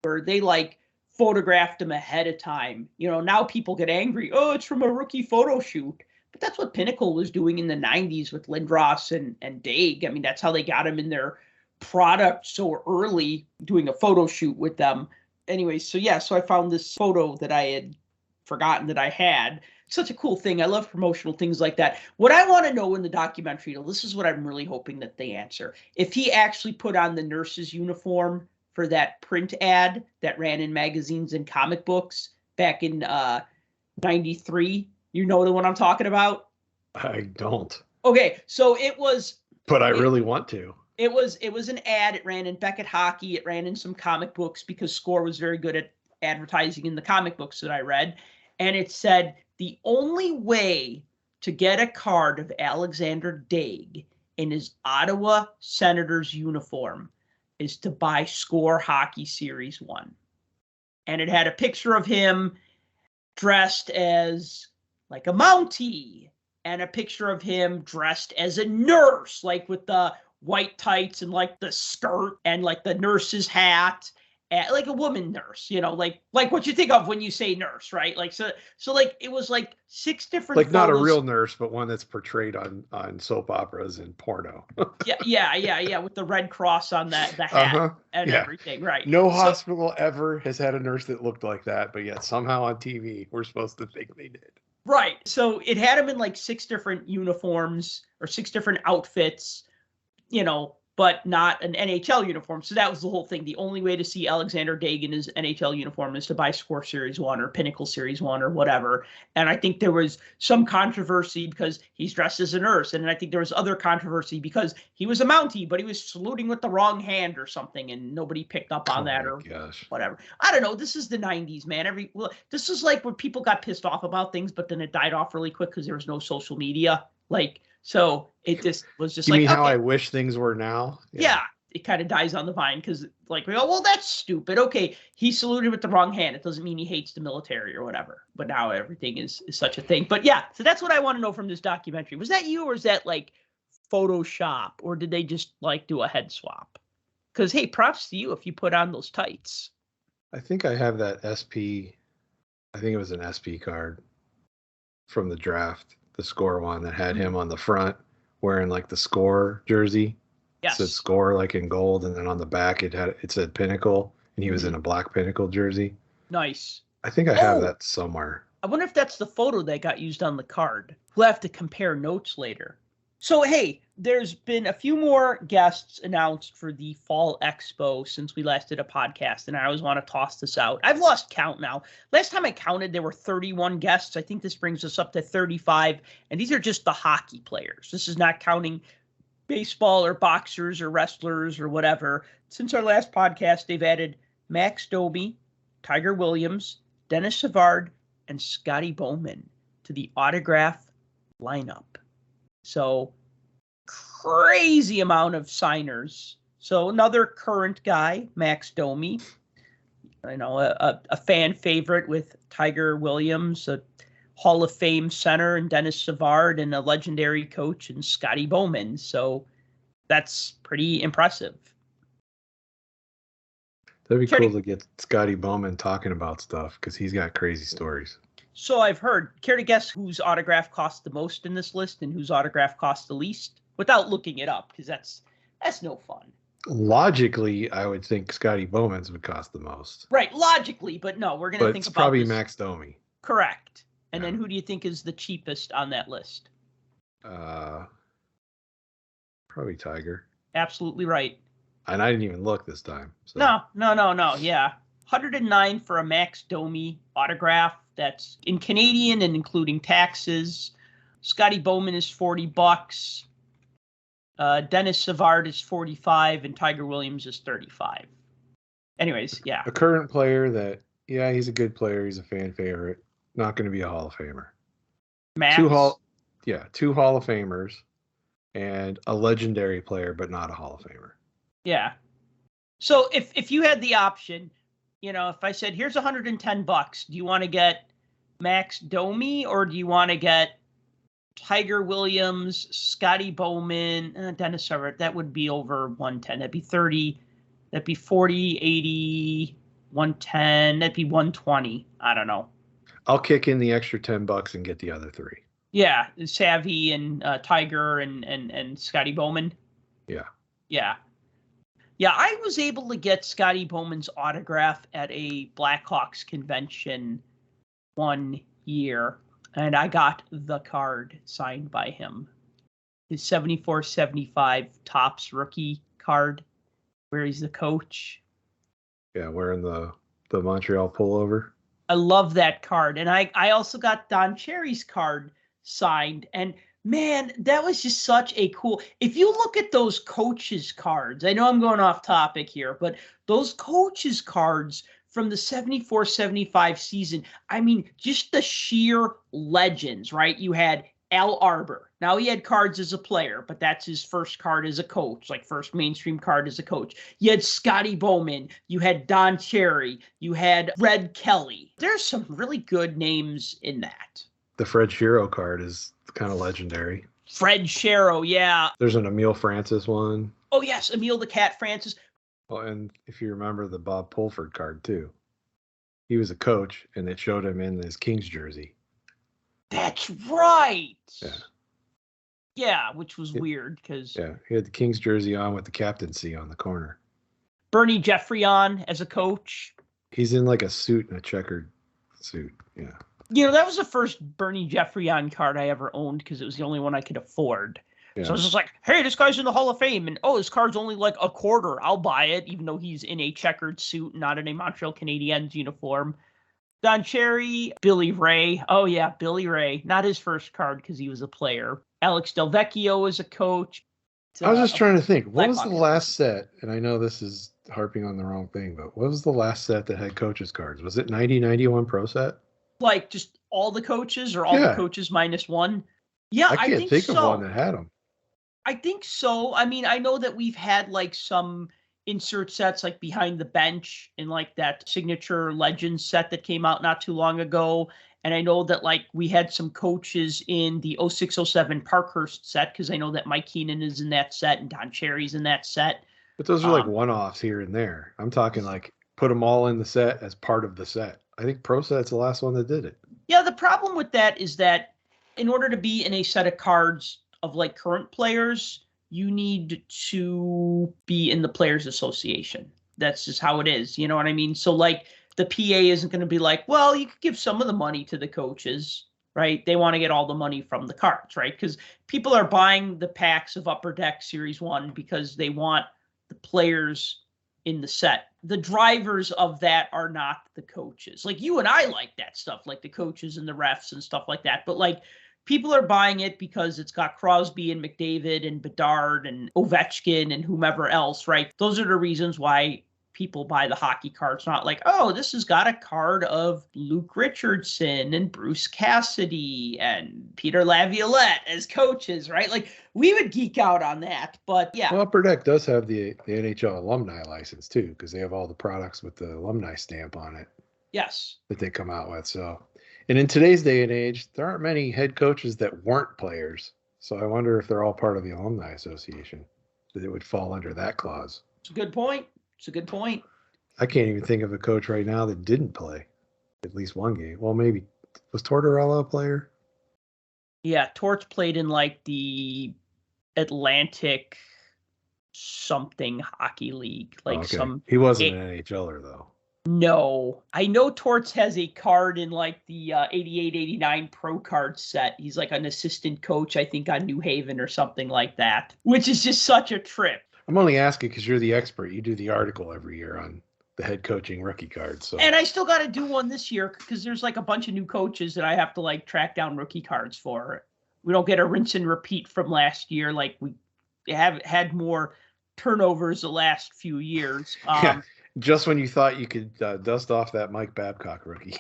where they like photographed him ahead of time. Now people get angry. Oh, it's from a rookie photo shoot. But that's what Pinnacle was doing in the 90s with Lindros and Daig. I mean, that's how they got him in their product so early, doing a photo shoot with them. Anyway, so I found this photo that I had forgotten that I had. Such a cool thing. I love promotional things like that. What I want to know in the documentary, this is what I'm really hoping that they answer. If he actually put on the nurse's uniform for that print ad that ran in magazines and comic books back in 93, you know the one I'm talking about? I don't. Okay, so it was... But I really want to. It was an ad. It ran in Beckett Hockey. It ran in some comic books because Score was very good at advertising in the comic books that I read. And it said, the only way to get a card of Alexander Daig in his Ottawa Senators uniform is to buy Score Hockey Series 1. And it had a picture of him dressed as like a Mountie, and a picture of him dressed as a nurse, like with the white tights and like the skirt and like the nurse's hat, like a woman nurse, like what you think of when you say nurse, right? Like so like it was like 6 different like not photos. A real nurse, but one that's portrayed on soap operas and porno. yeah, with the red cross on the hat and everything, right? No hospital ever has had a nurse that looked like that, but yet somehow on TV we're supposed to think they did. Right. So it had him in like 6 different uniforms or 6 different outfits, but not an NHL uniform. So that was the whole thing. The only way to see Alexander Daig in his NHL uniform is to buy Score Series 1 or Pinnacle Series 1 or whatever. And I think there was some controversy because he's dressed as a nurse. And I think there was other controversy because he was a Mountie, but he was saluting with the wrong hand or something, and nobody picked up on that or whatever. I don't know. This is the 90s, man. This is like when people got pissed off about things, but then it died off really quick because there was no social media. So it just was just you like, mean how I wish things were now? Yeah, it kind of dies on the vine because we go, well, that's stupid. Okay, he saluted with the wrong hand. It doesn't mean he hates the military or whatever. But now everything is such a thing. But yeah, so that's what I want to know from this documentary. Was that you, or is that like Photoshop, or did they just like do a head swap? Because hey, props to you if you put on those tights. I think I have that SP. I think it was an SP card from the draft. The Score one that had him on the front wearing like the Score jersey. Yes. It said Score like in gold, and then on the back it said Pinnacle, and he was in a black Pinnacle jersey. Nice. I think I have that somewhere. I wonder if that's the photo that got used on the card. We'll have to compare notes later. So, hey, there's been a few more guests announced for the Fall Expo since we last did a podcast, and I always want to toss this out. I've lost count now. Last time I counted, there were 31 guests. I think this brings us up to 35, and these are just the hockey players. This is not counting baseball or boxers or wrestlers or whatever. Since our last podcast, they've added Max Domi, Tiger Williams, Dennis Savard, and Scotty Bowman to the autograph lineup. So crazy amount of signers. So another current guy, Max Domi, a fan favorite with Tiger Williams, a Hall of Fame center, and Dennis Savard, and a legendary coach, and Scotty Bowman. So that's pretty impressive. That'd be cool to get Scotty Bowman talking about stuff because he's got crazy stories. So I've heard. Care to guess whose autograph costs the most in this list and whose autograph costs the least? Without looking it up, because that's no fun. Logically, I would think Scotty Bowman's would cost the most. Right, logically, but no, we're going to think about probably this. Max Domi. Correct. And then who do you think is the cheapest on that list? Probably Tiger. Absolutely right. And I didn't even look this time. So. No. Yeah. 109 for a Max Domi autograph. That's in Canadian and including taxes. Scotty Bowman is $40. Dennis Savard is 45 and Tiger Williams is 35. Anyways, yeah. A current player that, he's a good player. He's a fan favorite. Not going to be a Hall of Famer. Max? Two Hall of Famers and a legendary player, but not a Hall of Famer. Yeah. So if you had the option, if I said, here's $110, do you want to get Max Domi or do you want to get Tiger Williams, Scotty Bowman, Dennis Savard? That would be over 110. That'd be 30. That'd be 40, 80, 110. That'd be 120. I don't know. I'll kick in the extra $10 and get the other three. Yeah, Savvy and Tiger and Scotty Bowman. Yeah. Yeah. Yeah, I was able to get Scotty Bowman's autograph at a Blackhawks convention one year, and I got the card signed by him. His 74-75 Topps rookie card, where he's the coach. Yeah, wearing the Montreal pullover. I love that card. And I also got Don Cherry's card signed, and man, that was just such a cool. If you look at those coaches' cards, I know I'm going off topic here, but those coaches' cards from the 74-75 season, I mean, just the sheer legends, right? You had Al Arbor. Now he had cards as a player, but that's his first card as a coach, like first mainstream card as a coach. You had Scotty Bowman. You had Don Cherry. You had Red Kelly. There's some really good names in that. The Fred Shero card is kind of legendary. Fred Shero, yeah. There's an Emile Francis one. Oh, yes, Emile the Cat Francis. Well, and if you remember the Bob Pulford card, too. He was a coach, and it showed him in his Kings jersey. That's right. Yeah. Yeah, which was weird because... Yeah, he had the Kings jersey on with the captaincy on the corner. Bernie Jeffrey on as a coach. He's in like a suit and a checkered suit, yeah. That was the first Bernie Jeffrey on card I ever owned because it was the only one I could afford. Yeah. So I was just like, hey, this guy's in the Hall of Fame. And, this card's only like a quarter. I'll buy it, even though he's in a checkered suit, not in a Montreal Canadiens uniform. Don Cherry, Billy Ray. Oh, yeah, Billy Ray. Not his first card because he was a player. Alex Delvecchio is a coach. I was just trying to think. What was the last set? And I know this is harping on the wrong thing, but what was the last set that had coaches' cards? Was it 90-91 Pro Set? Like just all the coaches or all the coaches minus one? Yeah, I can't think of one that had them. I think so. I mean, I know that we've had like some insert sets like Behind the Bench and like that signature Legends set that came out not too long ago. And I know that like we had some coaches in the 06-07 Parkhurst set because I know that Mike Keenan is in that set and Don Cherry's in that set. But those are like one-offs here and there. I'm talking like put them all in the set as part of the set. I think Pro Set's the last one that did it. Yeah, the problem with that is that in order to be in a set of cards of like current players, you need to be in the Players Association. That's just how it is. You know what I mean? So like the PA isn't going to be like, well, you could give some of the money to the coaches, right? They want to get all the money from the cards, right? Because people are buying the packs of Upper Deck Series 1 because they want the players in the set. The drivers of that are not the coaches. Like you and I like that stuff, like the coaches and the refs and stuff like that. But like people are buying it because it's got Crosby and McDavid and Bedard and Ovechkin and whomever else, right? Those are the reasons why people buy the hockey cards, not like, oh, this has got a card of Luke Richardson and Bruce Cassidy and Peter Laviolette as coaches, right? Like we would geek out on that, but yeah. Well, Upper Deck does have the NHL alumni license too, because they have all the products with the alumni stamp on it. Yes. That they come out with. So, and in today's day and age, there aren't many head coaches that weren't players. So I wonder if they're all part of the alumni association, that it would fall under that clause. It's a good point. It's a good point. I can't even think of a coach right now that didn't play at least one game. Well, maybe was Tortorella a player? Yeah, Torch played in like the Atlantic something hockey league, like some. He wasn't an NHLer though. No, I know Torts has a card in like the 88-89 pro card set. He's like an assistant coach, I think, on New Haven or something like that, which is just such a trip. I'm only asking because you're the expert. You do the article every year on the head coaching rookie cards. So. And I still got to do one this year because there's like a bunch of new coaches that I have to like track down rookie cards for. We don't get a rinse and repeat from last year. Like we have had more turnovers the last few years. Yeah, just when you thought you could dust off that Mike Babcock rookie.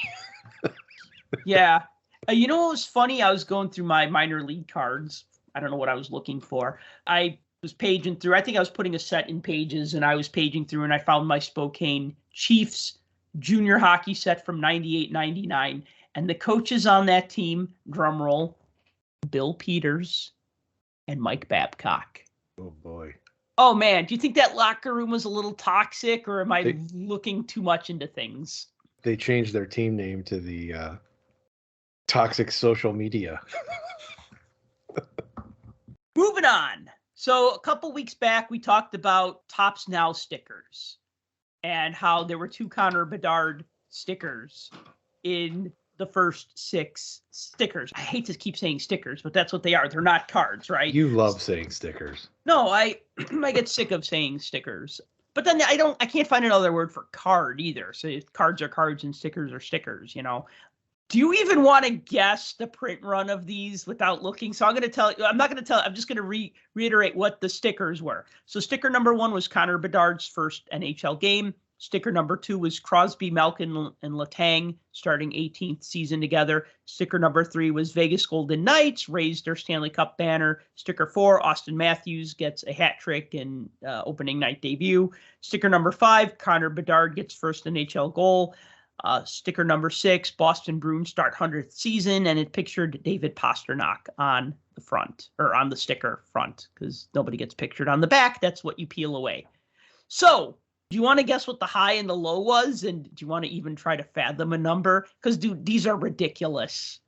Yeah. You know what was funny? I was going through my minor league cards. I don't know what I was looking for. I was paging through. I think I was putting a set in pages, and I was paging through, and I found my Spokane Chiefs junior hockey set from 98-99. And the coaches on that team, drum roll, Bill Peters and Mike Babcock. Oh, boy. Oh, man. Do you think that locker room was a little toxic, or am I looking too much into things? They changed their team name to the Toxic Social Media. Moving on. So a couple weeks back, we talked about Topps Now stickers and how there were 2 Connor Bedard stickers in the first 6 stickers. I hate to keep saying stickers, but that's what they are. They're not cards, right? You love saying stickers. No, I get sick of saying stickers. But then I can't find another word for card either. So cards are cards and stickers are stickers, you know. Do you even want to guess the print run of these without looking? So I'm going to tell you, I'm not going to tell, I'm just going to reiterate what the stickers were. So sticker number 1 was Connor Bedard's first NHL game. Sticker number 2 was Crosby, Malkin, and Letang starting 18th season together. Sticker number 3 was Vegas Golden Knights raised their Stanley Cup banner. Sticker 4, Austin Matthews gets a hat trick in opening night debut. Sticker number 5, Connor Bedard gets first NHL goal. Sticker number 6, Boston Bruins start 100th season, and it pictured David Pastrnak on the front, or on the sticker front, because nobody gets pictured on the back. That's what you peel away. So, do you want to guess what the high and the low was? And do you want to even try to fathom a number? Because, dude, these are ridiculous.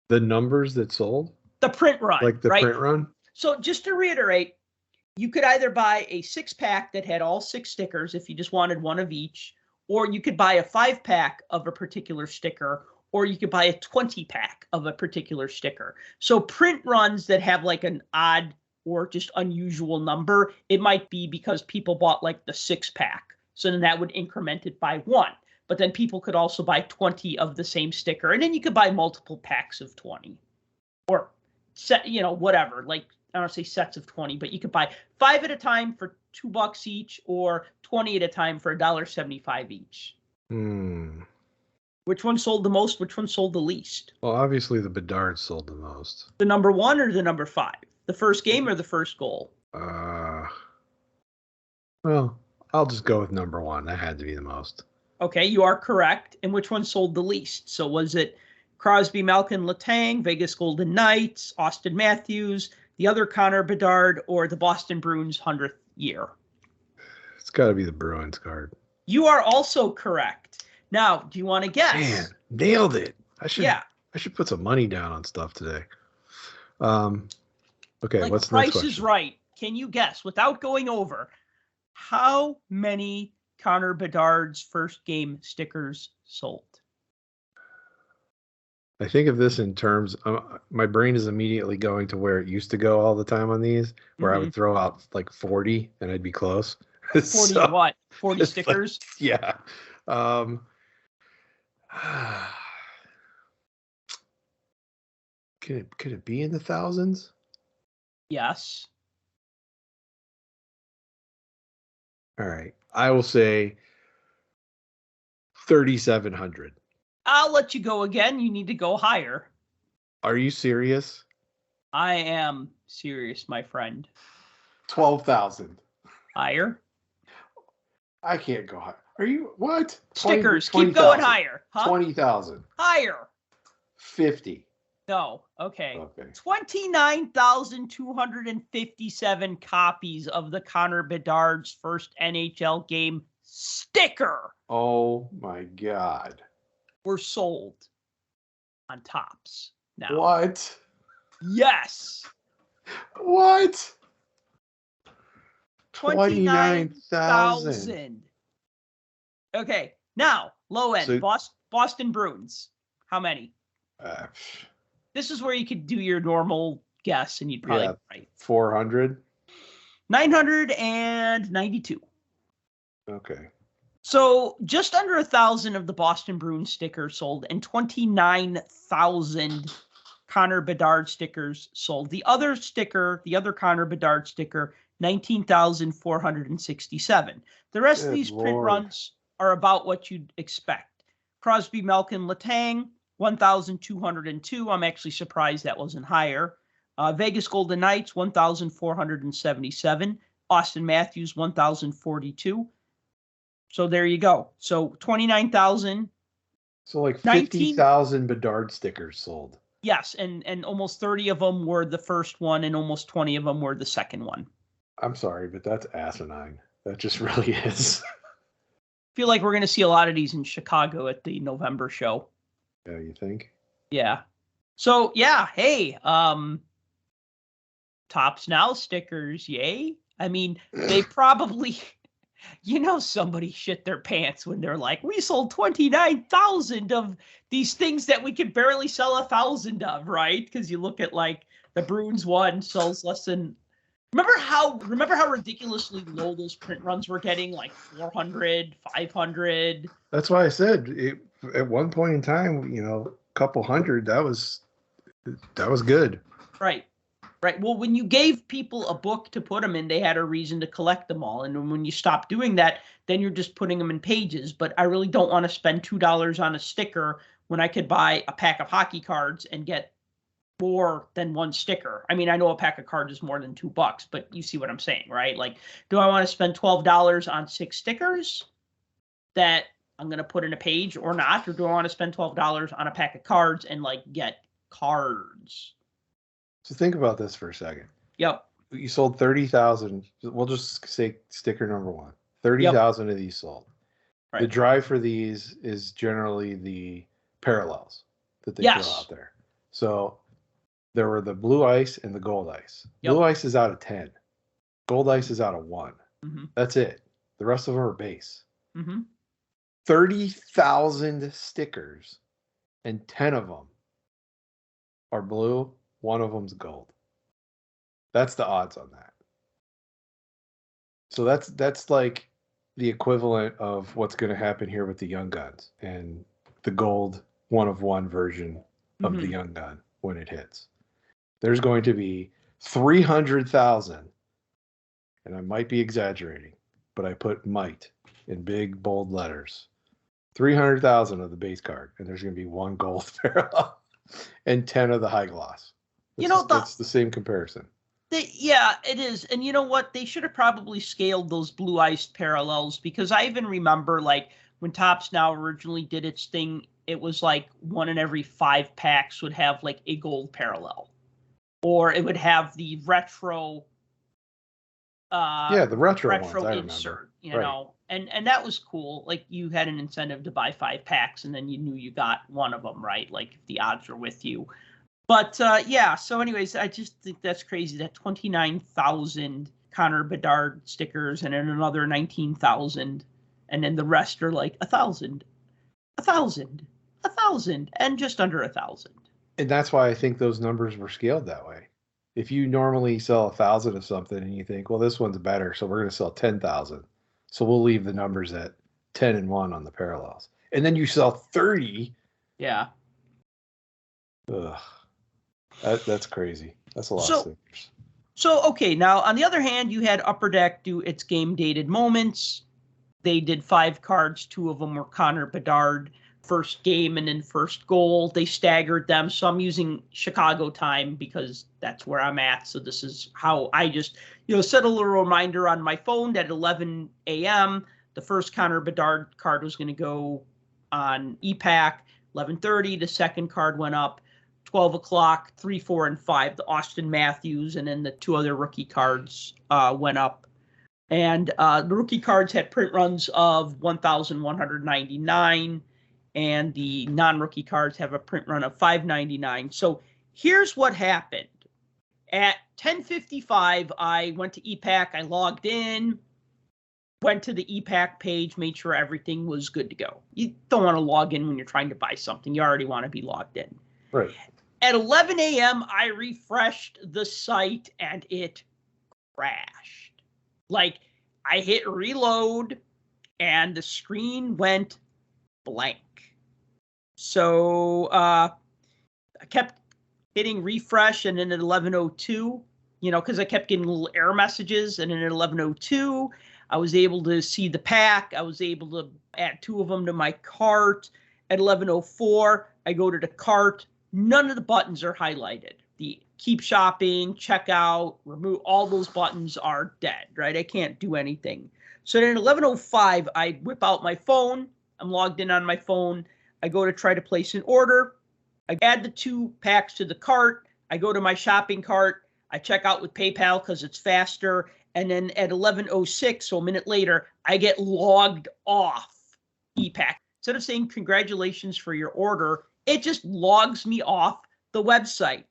The numbers that sold? The print run. Like the right? print run? So, just to reiterate, you could either buy a 6-pack that had all 6 stickers if you just wanted one of each, or you could buy a 5-pack of a particular sticker, or you could buy a 20-pack of a particular sticker. So print runs that have like an odd or just unusual number, it might be because people bought like the 6-pack. So then that would increment it by 1. But then people could also buy 20 of the same sticker. And then you could buy multiple packs of 20. Or set, you know, whatever. Like, I don't say sets of 20, but you could buy 5 at a time for $2 each, or 20 at a time for $1.75 each. Which one sold the most? Which one sold the least? Well, obviously the Bedard sold the most. The number 1 or the number 5? The first game or the first goal? Well, I'll just go with number 1. That had to be the most. Okay, you are correct. And which one sold the least? So was it Crosby, Malkin, Letang, Vegas Golden Knights, Austin Matthews, the other Connor Bedard, or the Boston Bruins 100th year? It's got to be the Bruins card. You are also correct. Now, do you want to guess? Man, nailed it. I should put some money down on stuff today. Okay, like what's the next Price is Right. Can you guess, without going over, how many Connor Bedard's first game stickers sold? I think of this in terms. My brain is immediately going to where it used to go all the time on these, where I would throw out like 40 and I'd be close. 40 what? 40 it's like, stickers? yeah. Could it be in the thousands? Yes. All right. I will say 3,700. I'll let you go again. You need to go higher. Are you serious? I am serious, my friend. 12,000. Higher? I can't go higher. Are you what? Stickers. 20, Keep going higher. Huh? 20,000. Higher. 50. No. Okay. Okay. 29,257 copies of the Connor Bedard's first NHL game sticker Oh my God. were sold on Topps. Now. What? Yes. What? 29,000. Okay. Now, low end. So- Boston Bruins. How many? This is where you could do your normal guess and you'd probably be right. 400. 992. Okay. So just under 1,000 of the Boston Bruins stickers sold and 29,000 Connor Bedard stickers sold. The other Connor Bedard sticker, 19,467. The rest of these print runs are about what you'd expect. Crosby, Malkin, Letang, 1,202. I'm actually surprised that wasn't higher. Vegas Golden Knights, 1,477. Austin Matthews, 1,042. So there you go. So 29,000. So like 50,000 Bedard stickers sold. Yes, and almost 30 of them were the first one, and almost 20 of them were the second one. I'm sorry, but that's asinine. That just really is. Feel like we're going to see a lot of these in Chicago at the November show. Yeah, you think? Yeah. So yeah, hey, Topps Now stickers, yay. I mean, they probably, somebody shit their pants when they're like, we sold 29,000 of these things that we could barely sell 1,000 of, right? Because you look at like the Bruins one sells less than. Remember how ridiculously low those print runs were getting, like 400, 500. That's why I said at one point in time, a couple hundred. That was good. Right. Well, when you gave people a book to put them in, they had a reason to collect them all. And when you stop doing that, then you're just putting them in pages. But I really don't want to spend $2 on a sticker when I could buy a pack of hockey cards and get more than one sticker. I mean, I know a pack of cards is more than $2, but you see what I'm saying, right? Like, do I want to spend $12 on 6 stickers that I'm going to put in a page or not? Or do I want to spend $12 on a pack of cards and like get cards? So think about this for a second. Yep. You sold 30,000. We'll just say sticker number 1. 30,000 of these sold. Right. The drive for these is generally the parallels that they throw out there. So there were the blue ice and the gold ice. Yep. Blue ice is out of 10. Gold ice is out of 1. Mm-hmm. That's it. The rest of them are base. Mm-hmm. 30,000 stickers and 10 of them are blue. 1 of them's gold. That's the odds on that. So that's like the equivalent of what's going to happen here with the Young Guns and the gold 1 of 1 version of the Young Gun when it hits. There's going to be 300,000, and I might be exaggerating, but I put might in big bold letters. 300,000 of the base card, and there's going to be 1 gold parallel and 10 of the high gloss. That's the same comparison. Yeah, it is. And you know what? They should have probably scaled those blue iced parallels, because I even remember like when Topps Now originally did its thing, it was like 1 in every 5 packs would have like a gold parallel, or it would have the retro. The retro ones, I insert, know, and that was cool. Like you had an incentive to buy 5 packs, and then you knew you got 1 of them, right? Like if the odds were with you. But so anyways, I just think that's crazy that 29,000 Connor Bedard stickers and then another 19,000, and then the rest are like 1,000. 1,000 and just under 1,000. And that's why I think those numbers were scaled that way. If you normally sell 1,000 of something and you think, well, this one's better, so we're going to sell 10,000. So we'll leave the numbers at 10 and 1 on the parallels. And then you sell 30. Yeah. Ugh. That's crazy. That's a lot of stickers. So, okay, now on the other hand, you had Upper Deck do its game dated moments. They did 5 cards. 2 of them were Connor Bedard, first game and then first goal. They staggered them. So I'm using Chicago time because that's where I'm at. So this is how I just, set a little reminder on my phone that at 11 a.m., the first Connor Bedard card was going to go on EPAC. 11:30, the second card went up. 12 o'clock, 3, 4, and 5, the Austin Matthews, and then the 2 other rookie cards went up. And the rookie cards had print runs of 1,199, and the non-rookie cards have a print run of 599. So here's what happened. At 10:55, I went to EPAC, I logged in, went to the EPAC page, made sure everything was good to go. You don't want to log in when you're trying to buy something. You already want to be logged in. Right. At 11 a.m., I refreshed the site and it crashed. Like, I hit reload and the screen went blank. So I kept hitting refresh, and then at 11:02, because I kept getting little error messages, and then at 11:02, I was able to see the pack. I was able to add 2 of them to my cart. At 11:04, I go to the cart. None of the buttons are highlighted. The keep shopping, checkout, remove, all those buttons are dead, right? I can't do anything. So then at 11:05, I whip out my phone. I'm logged in on my phone. I go to try to place an order. I add the 2 packs to the cart. I go to my shopping cart. I check out with PayPal because it's faster. And then at 11:06, so a minute later, I get logged off EPAC. Instead of saying congratulations for your order, it just logs me off the website.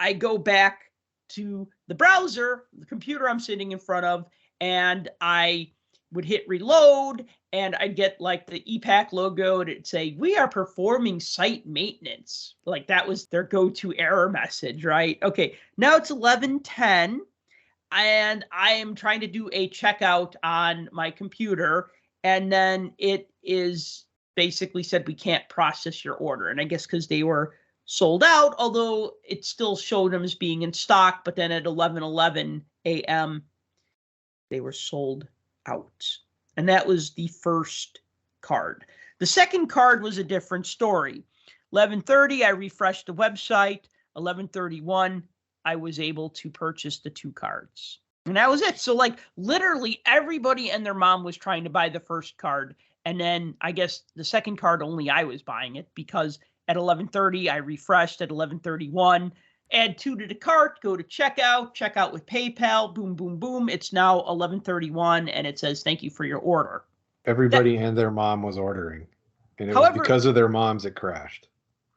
I go back to the browser, the computer I'm sitting in front of, and I would hit reload, and I'd get like the EPAC logo, and it'd say, "We are performing site maintenance." Like that was their go-to error message, right? Okay, now it's 11:10, and I am trying to do a checkout on my computer, and then it is basically said we can't process your order. And I guess because they were sold out, although it still showed them as being in stock, but then at 11:11 a.m. they were sold out. And that was the first card. The second card was a different story. 11:30, I refreshed the website. 11:31, I was able to purchase the 2 cards. And that was it. So like literally everybody and their mom was trying to buy the first card. And then I guess the second card, only I was buying it because at 11:30, I refreshed. At 11:31, add 2 to the cart, go to checkout with PayPal, boom, boom, boom. It's now 11:31, and it says, thank you for your order. Everybody and their mom was ordering. And However, was because of their moms it crashed.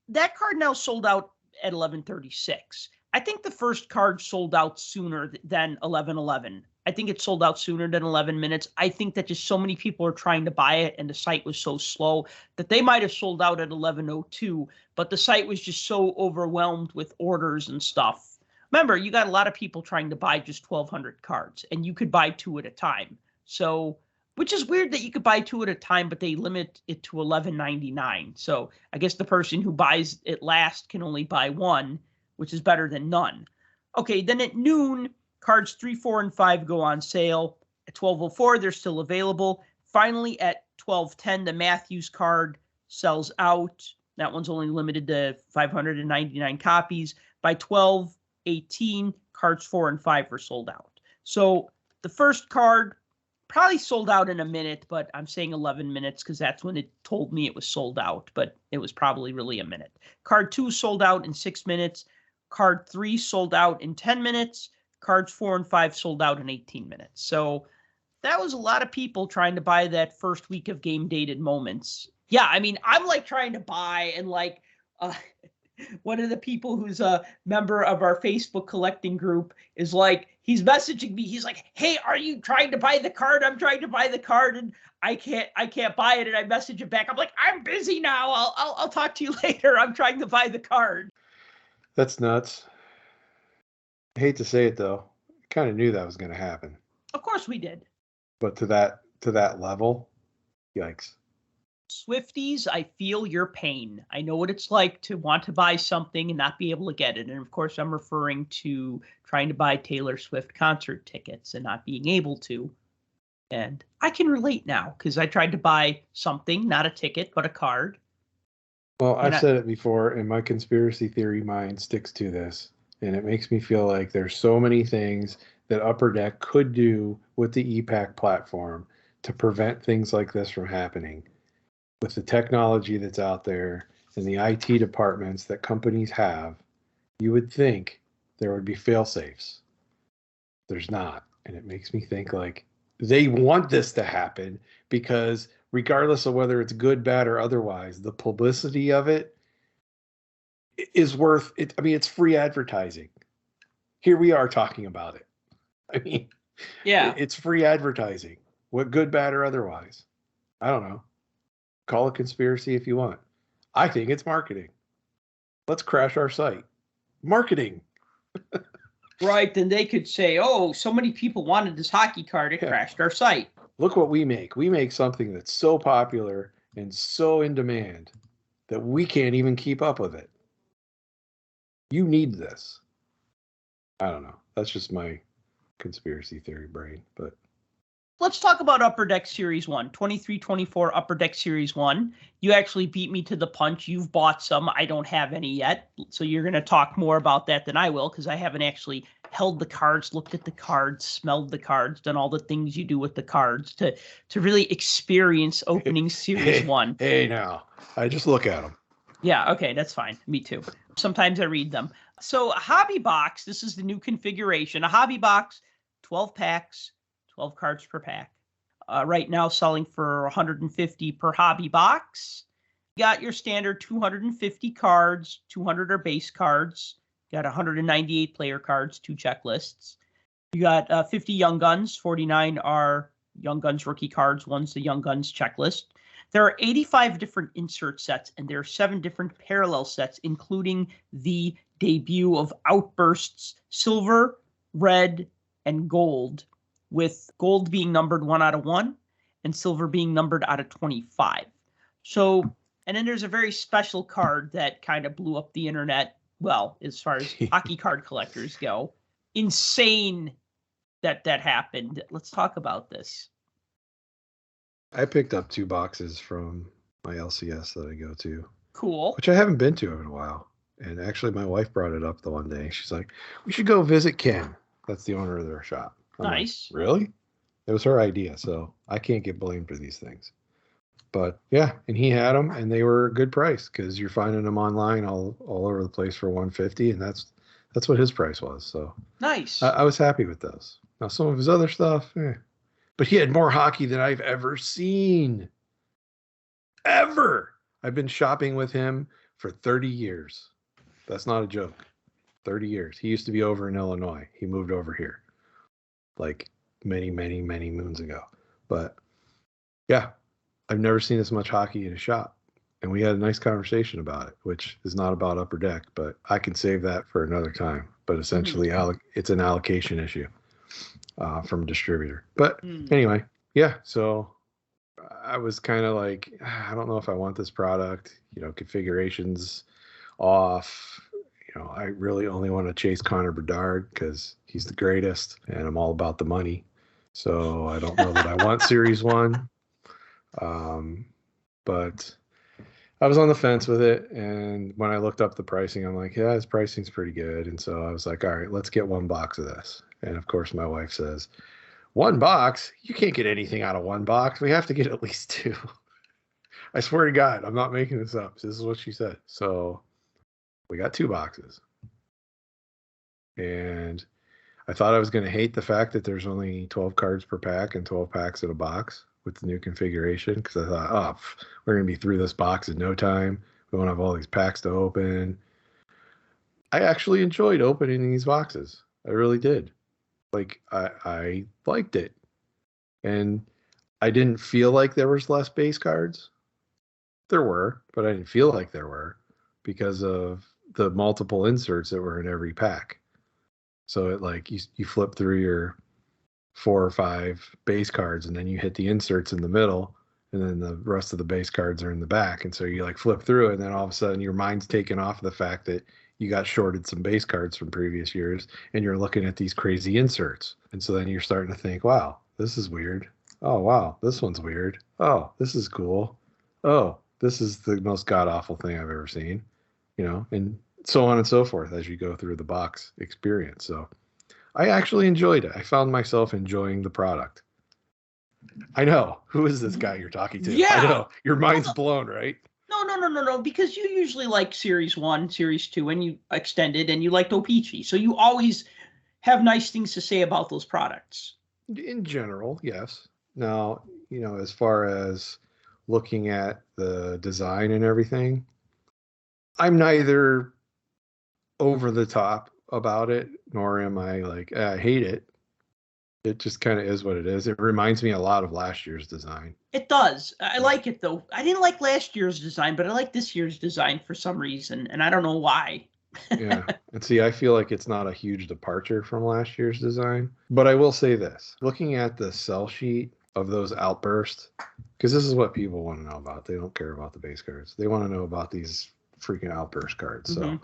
That card now sold out at 11:36. I think the first card sold out sooner than 11:11. I think it sold out sooner than 11 minutes. I think that just so many people are trying to buy it and the site was so slow that they might have sold out at 11:02, but the site was just so overwhelmed with orders and stuff. Remember, you got a lot of people trying to buy just 1,200 cards, and you could buy 2 at a time. So, which is weird that you could buy 2 at a time, but they limit it to $11.99. So I guess the person who buys it last can only buy 1, which is better than none. Okay, then at noon, cards 3, 4, and 5 go on sale. At 12:04, they're still available. Finally, at 12:10, the Matthews card sells out. That one's only limited to 599 copies. By 12:18, cards 4 and 5 are sold out. So the first card probably sold out in a minute, but I'm saying 11 minutes because that's when it told me it was sold out, but it was probably really a minute. Card 2 sold out in 6 minutes. Card 3 sold out in 10 minutes. Cards 4 and 5 sold out in 18 minutes. So that was a lot of people trying to buy that first week of game dated moments. Yeah, I mean, I'm like trying to buy and like One of the people who's a member of our Facebook collecting group is like, he's messaging me. He's like, "Hey, are you trying to buy the card? I'm trying to buy the card and I can't buy it." And I message him back. I'm like, "I'm busy now. I'll talk to you later. I'm trying to buy the card." That's nuts. I hate to say it though. I kind of knew that was going to happen. Of course we did. But to that level, yikes. Swifties, I feel your pain. I know what it's like to want to buy something and not be able to get it. And of course, I'm referring to trying to buy Taylor Swift concert tickets and not being able to. And I can relate now because I tried to buy something, not a ticket, but a card. Well, I've said it before, and my conspiracy theory mind sticks to this. And it makes me feel like there's so many things that Upper Deck could do with the EPAC platform to prevent things like this from happening. With the technology that's out there and the IT departments that companies have, you would think there would be fail-safes. There's not. And it makes me think like they want this to happen because regardless of whether it's good, bad, or otherwise, the publicity of it is worth it. I mean, it's free advertising. Here we are talking about it. I mean, yeah, it's free advertising. What good, bad, or otherwise? I don't know. Call it conspiracy if you want. I think it's marketing. Let's crash our site. Marketing. Right. Then they could say, "Oh, so many people wanted this hockey card, it crashed our site." Look what we make. We make something that's so popular and so in demand that we can't even keep up with it. You need this. I don't know. That's just my conspiracy theory brain, but let's talk about Upper Deck Series 1, 23-24 Upper Deck Series 1. You actually beat me to the punch. You've bought some. I don't have any yet. So you're going to talk more about that than I will because I haven't actually held the cards, looked at the cards, smelled the cards, done all the things you do with the cards to really experience opening Series 1. Hey, now. I just look at them. Yeah, okay, that's fine. Me too. Sometimes I read them. So a hobby box, this is the new configuration. A hobby box, 12 packs, 12 cards per pack. Right now selling for $150 per hobby box. You got your standard 250 cards, 200 are base cards. You got 198 player cards, 2 checklists. You got 50 Young Guns, 49 are Young Guns rookie cards, one's the Young Guns checklist. There are 85 different insert sets, and there are 7 different parallel sets, including the debut of Outbursts Silver, Red, and Gold, with gold being numbered 1 out of 1 and silver being numbered out of 25. So, and then there's a very special card that kind of blew up the internet. Well, as far as hockey card collectors go, insane that happened. Let's talk about this. I picked up 2 boxes from my LCS that I go to. Cool. Which I haven't been to in a while. And actually my wife brought it up the one day. She's like, "We should go visit Ken." That's the owner of their shop. I'm nice. Like, really? It was her idea, so I can't get blamed for these things. But yeah, and he had them, and they were a good price because you're finding them online all over the place for $150, and that's what his price was. So nice. I was happy with those. Now some of his other stuff, but he had more hockey than I've ever seen. Ever. I've been shopping with him for 30 years. That's not a joke. 30 years. He used to be over in Illinois. He moved over here like many, many, many moons ago. But yeah, I've never seen this much hockey in a shop. And we had a nice conversation about it, which is not about Upper Deck, but I can save that for another time. But essentially, it's an allocation issue from a distributor. But anyway, yeah, so I was kind of like, I don't know if I want this product, configurations off. I really only want to chase Connor Bedard because he's the greatest and I'm all about the money. So I don't know that I want Series 1. But I was on the fence with it. And when I looked up the pricing, I'm like, yeah, his pricing's pretty good. And so I was like, all right, let's get 1 box of this. And of course, my wife says, 1 box? You can't get anything out of 1 box. We have to get at least 2. I swear to God, I'm not making this up. This is what she said. So we got 2 boxes. And I thought I was going to hate the fact that there's only 12 cards per pack and 12 packs in a box with the new configuration, because I thought, we're going to be through this box in no time. We won't have all these packs to open. I actually enjoyed opening these boxes. I really did. Like I liked it. And I didn't feel like there was less base cards. There were, but I didn't feel like there were because of the multiple inserts that were in every pack. So it like you flip through your 4 or 5 base cards and then you hit the inserts in the middle and then the rest of the base cards are in the back. And so you like flip through it and then all of a sudden your mind's taken off the fact that you got shorted some base cards from previous years and you're looking at these crazy inserts. And so then you're starting to think, wow, this is weird. Oh, wow, this one's weird. Oh, this is cool. Oh, this is the most god-awful thing I've ever seen, and so on and so forth as you go through the box experience. So I actually enjoyed it. I found myself enjoying the product. I know. Who is this guy you're talking to? Yeah. I know. Your mind's blown, right? No, because you usually like Series 1, Series 2, and you extended, and you liked O-Pee-Chee. So you always have nice things to say about those products. In general, yes. Now, as far as looking at the design and everything, I'm neither over the top about it, nor am I like, I hate it. It just kind of is what it is. It reminds me a lot of last year's design. It does. I like it, though. I didn't like last year's design, but I like this year's design for some reason, and I don't know why. Yeah. And see, I feel like it's not a huge departure from last year's design. But I will say this. Looking at the sell sheet of those outbursts, because this is what people want to know about. They don't care about the base cards. They want to know about these freaking outburst cards. So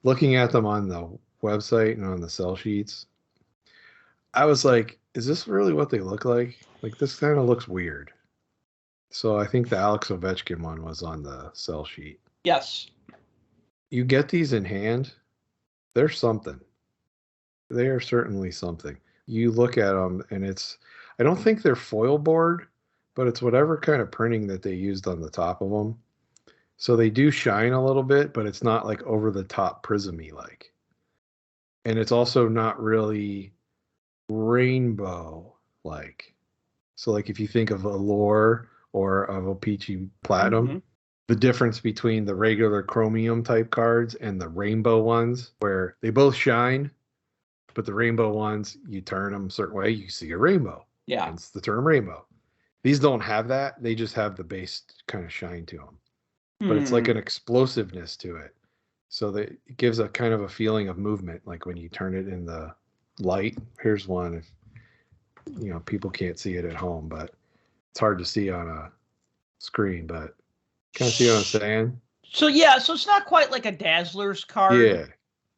looking at them on the website and on the sell sheets, I was like, is this really what they look like? Like, this kind of looks weird. So I think the Alex Ovechkin one was on the sell sheet. Yes. You get these in hand, they're something. They are certainly something. You look at them and I don't think they're foil board, but it's whatever kind of printing that they used on the top of them. So they do shine a little bit, but it's not like over the top prismy like. And it's also not really rainbow like. So like if you think of Allure or of O-Pee-Chee Platinum, the difference between the regular chromium type cards and the rainbow ones, where they both shine, but the rainbow ones, you turn them a certain way, you see a rainbow. Yeah. Hence the term rainbow. These don't have that. They just have the base kind of shine to them. But it's like an explosiveness to it. So that it gives a kind of a feeling of movement, like when you turn it in the light. Here's one. If people can't see it at home, but it's hard to see on a screen, but kind of see what I'm saying? So it's not quite like a Dazzler's card. Yeah.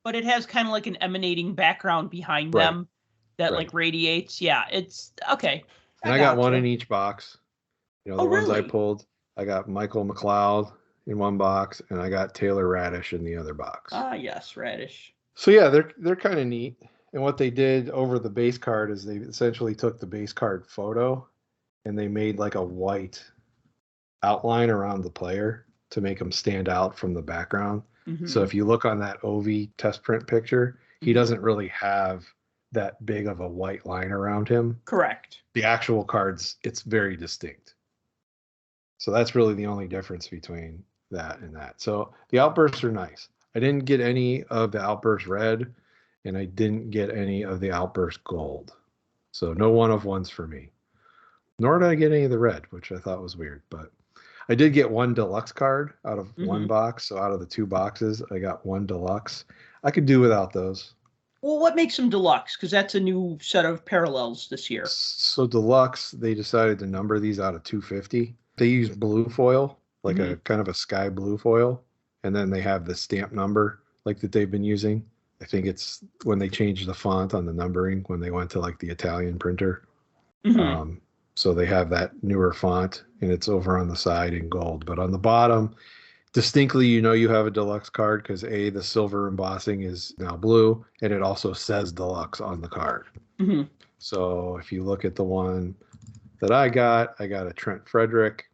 But it has kind of like an emanating background behind them that like radiates. Yeah, it's okay. And I got one in each box. The ones I really? pulled, I got Michael McLeod in one box, and I got Taylor Radish in the other box. Ah, yes, Radish. So yeah, they're kind of neat. And what they did over the base card is they essentially took the base card photo and they made like a white outline around the player to make him stand out from the background. So if you look on that Ovi test print picture, he doesn't really have that big of a white line around him. Correct. The actual cards, it's very distinct. So that's really the only difference between that and that. So the outbursts are nice. I didn't get any of the outburst red, and I didn't get any of the outburst gold. So no one of ones for me. Nor did I get any of the red, which I thought was weird. But I did get one deluxe card out of one box. So out of the 2 boxes, I got one deluxe. I could do without those. Well, what makes them deluxe? Because that's a new set of parallels this year. So deluxe, they decided to number these out of 250. They use blue foil, like a kind of a sky blue foil. And then they have the stamp number like that they've been using. I think it's when they changed the font on the numbering when they went to like the Italian printer. So they have that newer font, and it's over on the side in gold. But on the bottom, distinctly, you have a deluxe card because the silver embossing is now blue, and it also says deluxe on the card. So if you look at the one that I got a Trent Frederick.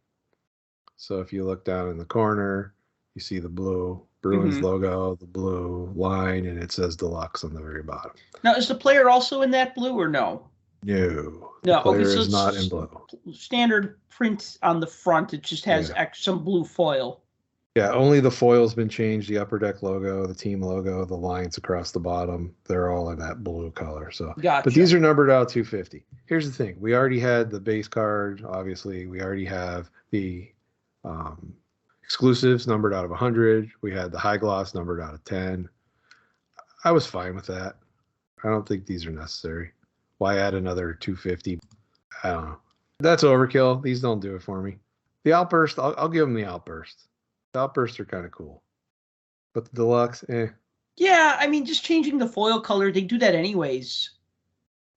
So if you look down in the corner, you see the blue Bruins logo, the blue line, and it says deluxe on the very bottom. Now, is the player also in that blue or no? No. No, the player okay, so is not in blue. Standard print on the front. It just has some blue foil. Yeah, only the foil's been changed. The Upper Deck logo, the team logo, the lines across the bottom, they're all in that blue color. So, Gotcha. but these are numbered out 250. Here's the thing: we already had the base card. Obviously, we already have the exclusives numbered out of 100. We had the high gloss numbered out of 10. I was fine with that. I don't think these are necessary. Why add another 250? I don't know. That's overkill. These don't do it for me. The Outburst, I'll give them the Outburst. The Outbursts are kind of cool. But the Deluxe, Yeah, I mean, just changing the foil color, they do that anyways.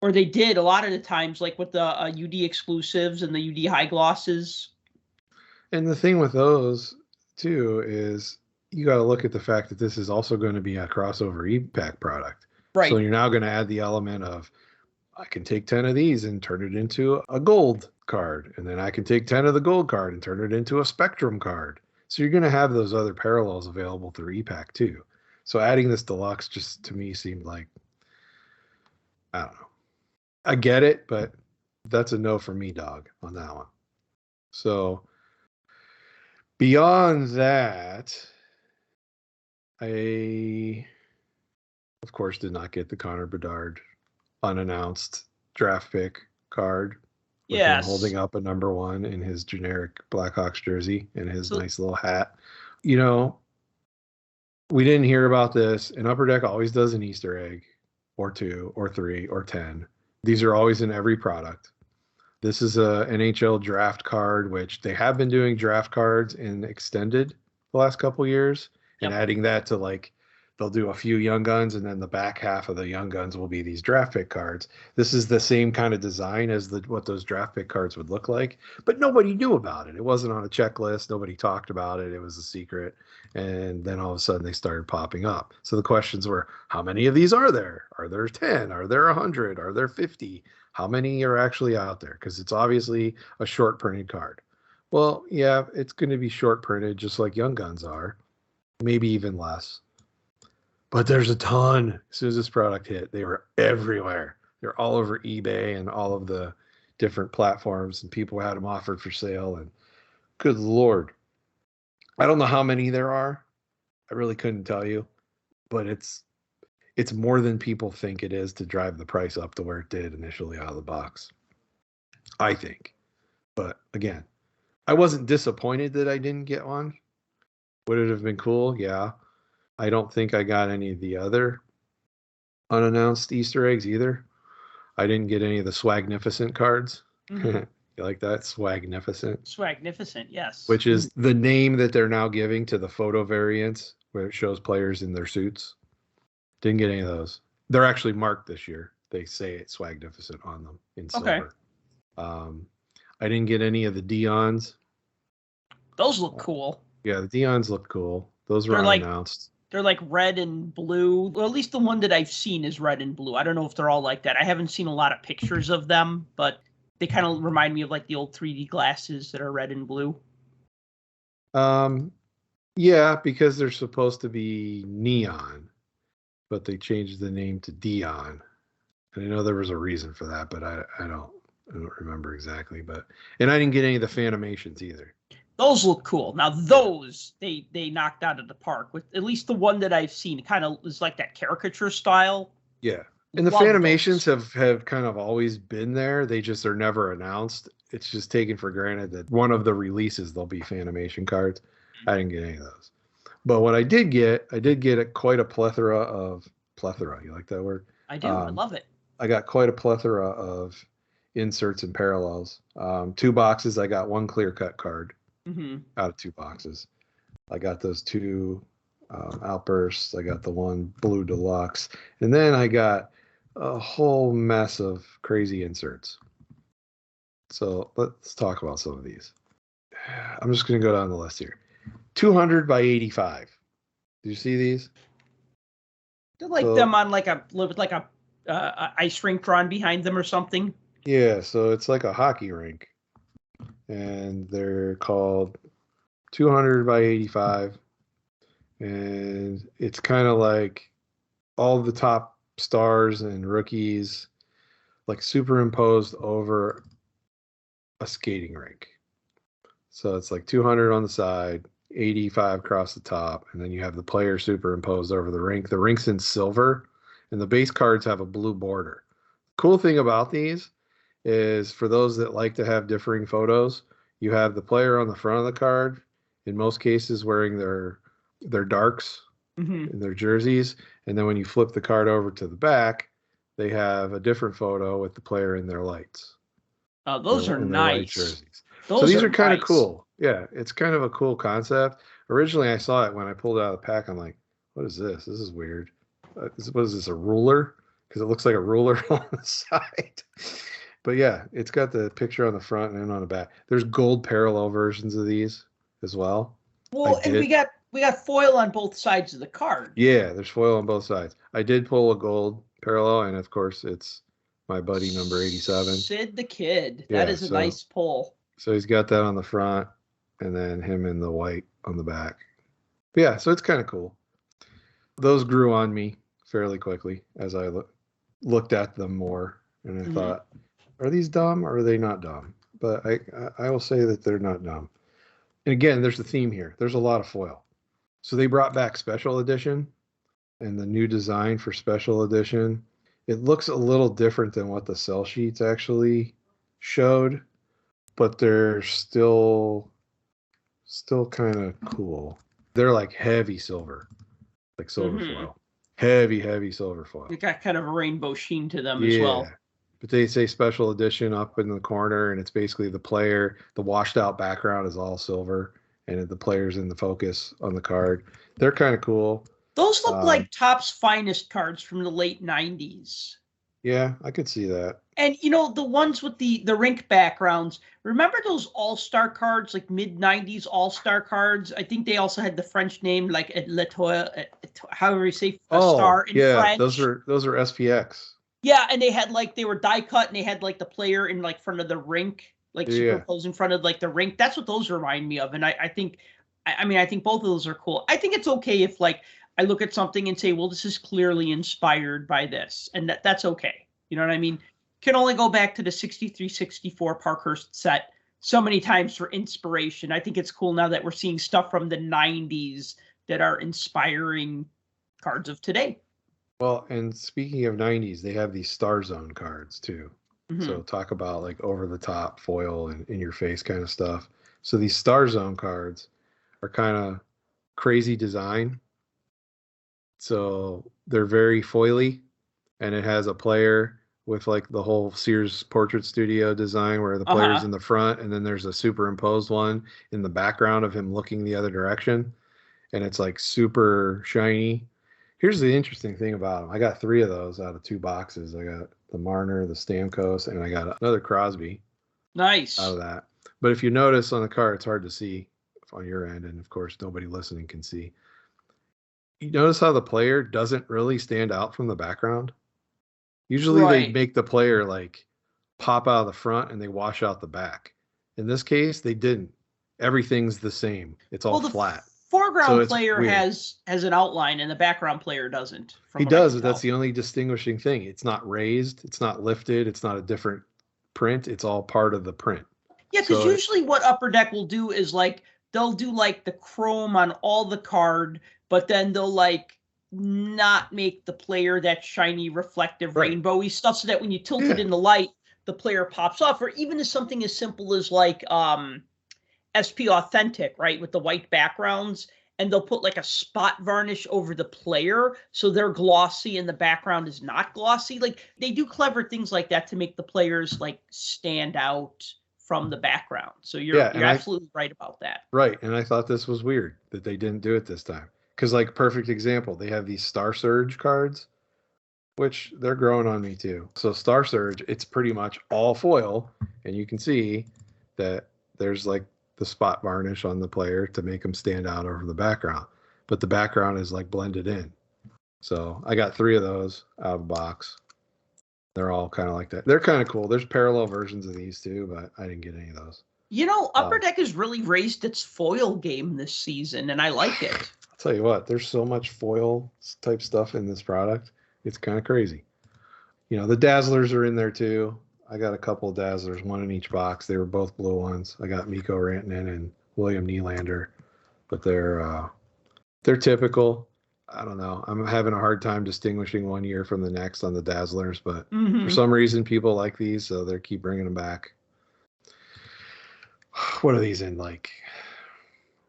Or they did a lot of the times, like with the UD exclusives and the UD high glosses. And the thing with those, too, is you got to look at the fact that this is also going to be a crossover e-pack product. Right. So you're now going to add the element of, I can take 10 of these and turn it into a gold card. And then I can take 10 of the gold card and turn it into a Spectrum card. So you're going to have those other parallels available through e-pack, too. So adding this Deluxe just, to me, seemed like, I don't know. I get it, but that's a no for me, dog, on that one. So beyond that, I, of course, did not get the Connor Bedard unannounced draft pick card. With him holding up a number 1 in his generic Blackhawks jersey and his nice little hat. You know, we didn't hear about this, and Upper Deck always does an Easter egg or 2 or 3 or 10. These are always in every product. This is a NHL draft card, which they have been doing draft cards in extended the last couple years, and adding that to, like, they'll do a few Young Guns, and then the back half of the Young Guns will be these draft pick cards. This is the same kind of design as what those draft pick cards would look like, but nobody knew about it. It wasn't on a checklist. Nobody talked about it. It was a secret. And then all of a sudden they started popping up. So the questions were, how many of these are there? Are there 10? Are there 100? Are there 50? How many are actually out there? Because it's obviously a short printed card. Well, yeah, it's going to be short printed just like Young Guns are, maybe even less. But there's a ton. As soon as this product hit, they were everywhere. They're all over eBay and all of the different platforms, and people had them offered for sale. And good Lord, I don't know how many there are. I really couldn't tell you, but it's more than people think it is to drive the price up to where it did initially out of the box, I think. But again, I wasn't disappointed that I didn't get one. Would it have been cool? Yeah. I don't think I got any of the other unannounced Easter eggs either. I didn't get any of the Swagnificient cards. Mm-hmm. You like that? Swagnificient? Swagnificient, yes. Which is the name that they're now giving to the photo variants where it shows players in their suits. Didn't get any of those. They're actually marked this year. They say it's Swagnificent on them in silver. I didn't get any of the Dions. Those look cool. Yeah, the Dions look cool. Those were unannounced. They're like red and blue. Well, at least the one that I've seen is red and blue. I don't know if they're all like that. I haven't seen a lot of pictures of them, but they kind of remind me of like the old 3D glasses that are red and blue. Yeah, because they're supposed to be neon, but they changed the name to Dion. And I know there was a reason for that, but I don't remember exactly. And I didn't get any of the Fanimations either. Those look cool. Now those they knocked out of the park with at least the one that I've seen. It kind of is like that caricature style. Yeah, and the Fanimations have kind of always been there. They just are never announced. It's just taken for granted that one of the releases there'll be Fanimation cards. I didn't get any of those. But what I did get quite a plethora of You like that word? I do. I love it. I got quite a plethora of inserts and parallels. 2 boxes. I got 1 clear cut card. Mm-hmm. Out of 2 boxes. I got those 2 outbursts. I got the 1 blue deluxe. And then I got a whole mess of crazy inserts. So let's talk about some of these. I'm just going to go down the list here. 200 by 85. Do you see these? They're like them on like a ice rink drawn behind them or something. Yeah, so it's like a hockey rink. And they're called 200 by 85. And it's kind of like all the top stars and rookies, like superimposed over a skating rink. So it's like 200 on the side, 85 across the top, and then you have the player superimposed over the rink. The rink's in silver, and the base cards have a blue border. Cool thing about these is for those that like to have differing photos, you have the player on the front of the card, in most cases wearing their darks in their jerseys, and then when you flip the card over to the back, they have a different photo with the player in their lights. Oh, those are in their white nice. jerseys. Those so these are kind of nice. cool. Yeah, it's kind of a cool concept. Originally, I saw it when I pulled it out of the pack. I'm like, what is this? This is weird. What is this, a ruler? Because it looks like a ruler on the side. But yeah, it's got the picture on the front and on the back. There's gold parallel versions of these as well. Well, and we got foil on both sides of the card. Yeah, there's foil on both sides. I did pull a gold parallel, and of course, it's my buddy number 87. Sid the Kid. That is a nice pull. So he's got that on the front, and then him in the white on the back. But yeah, so it's kind of cool. Those grew on me fairly quickly as I looked at them more, and I thought, are these dumb or are they not dumb? But I will say that they're not dumb. And again, there's the theme here. There's a lot of foil. So they brought back Special Edition, and the new design for Special Edition. It looks a little different than what the sell sheets actually showed, but they're still kind of cool. They're like heavy silver, like silver foil. Heavy silver foil. They got kind of a rainbow sheen to them as well. But they say Special Edition up in the corner, and it's basically the player. The washed out background is all silver, and the player's in the focus on the card. They're kind of cool. Those look like Topps finest cards from the late 90s. Yeah, I could see that. And, you know, the ones with the rink backgrounds, remember those all-star cards, like mid-90s all-star cards? I think they also had the French name, like however you say star in French. Those are SPX. Yeah, and they were die cut, and they had like the player in like front of the rink, like superimposed in front of like the rink. That's what those remind me of. And I think both of those are cool. I think it's okay if like I look at something and say, well, this is clearly inspired by this, and that's okay. You know what I mean? Can only go back to the 63-64 Parkhurst set so many times for inspiration. I think it's cool now that we're seeing stuff from the 90s that are inspiring cards of today. Well, and speaking of 90s, they have these Star Zone cards too. So talk about like over the top foil and in your face kind of stuff. So these Star Zone cards are kind of crazy design. So they're very foily, and it has a player with like the whole Sears Portrait Studio design where the player's in the front, and then there's a superimposed one in the background of him looking the other direction, and it's like super shiny. Here's the interesting thing about them. I got 3 of those out of 2 boxes. I got the Marner, the Stamkos, and I got another Crosby. Nice. Out of that. But if you notice on the card, it's hard to see on your end, and of course nobody listening can see. You notice how the player doesn't really stand out from the background? Usually they make the player like pop out of the front and they wash out the back. In this case, they didn't. Everything's the same. It's all flat. Foreground player has an outline and the background player doesn't. He does, but that's the only distinguishing thing. It's not raised, it's not lifted, it's not a different print. It's all part of the print. Yeah, because usually what Upper Deck will do is like they'll do like the chrome on all the card, but then they'll like not make the player that shiny, reflective, rainbowy stuff so that when you tilt it in the light, the player pops off. Or even as something as simple as like SP Authentic, right, with the white backgrounds, and they'll put like a spot varnish over the player so they're glossy and the background is not glossy. Like they do clever things like that to make the players like stand out from the background. So you're absolutely right about that. Right, and I thought this was weird that they didn't do it this time. Because like perfect example, they have these Star Surge cards, which they're growing on me too. So Star Surge, it's pretty much all foil, and you can see that there's like the spot varnish on the player to make them stand out over the background, but the background is like blended in. So I got 3 of those out of the box. They're all kind of like that. They're kind of cool. There's parallel versions of these too, but I didn't get any of those. You know, Upper Deck has really raised its foil game this season, and I like it. I'll tell you what, there's so much foil type stuff in this product. It's kind of crazy. You know, the Dazzlers are in there too. I got a couple of Dazzlers, 1 in each box. They were both blue ones. I got Mikko Rantanen and William Nylander. but they're typical. I don't know. I'm having a hard time distinguishing one year from the next on the Dazzlers, but for some reason people like these, so they keep bringing them back. What are these in? Like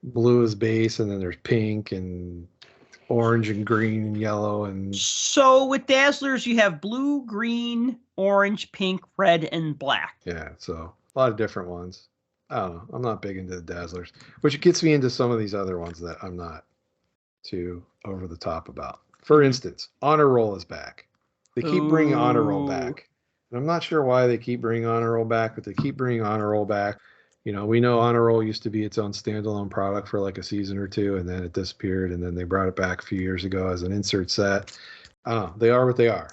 blue is base, and then there's pink and orange and green and yellow. And so with Dazzlers, you have blue, green, orange, pink, red, and black. Yeah, so a lot of different ones. I don't know. I'm not big into the Dazzlers, which gets me into some of these other ones that I'm not too over the top about. For instance, Honor Roll is back. They keep bringing Honor Roll back. And I'm not sure why they keep bringing Honor Roll back, but they keep bringing Honor Roll back. You know, we know Honor Roll used to be its own standalone product for like a season or two, and then it disappeared, and then they brought it back a few years ago as an insert set. They are what they are.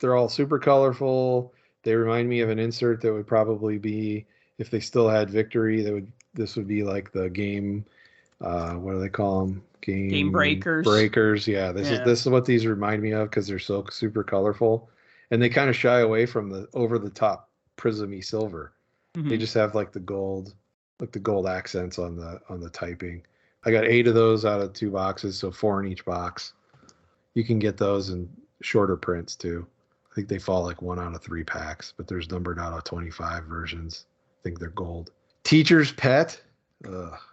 They're all super colorful. They remind me of an insert that would probably be, if they still had Victory, this would be like the game, what do they call them? Game breakers. Breakers, yeah. This is what these remind me of because they're so super colorful, and they kind of shy away from the over the top prismy silver. They just have like the gold accents on the typing. I got 8 of those out of 2 boxes, so 4 in each box. You can get those in shorter prints too. I think they fall like 1 out of 3 packs, but there's numbered out of 25 versions. I think they're gold. Teacher's Pet.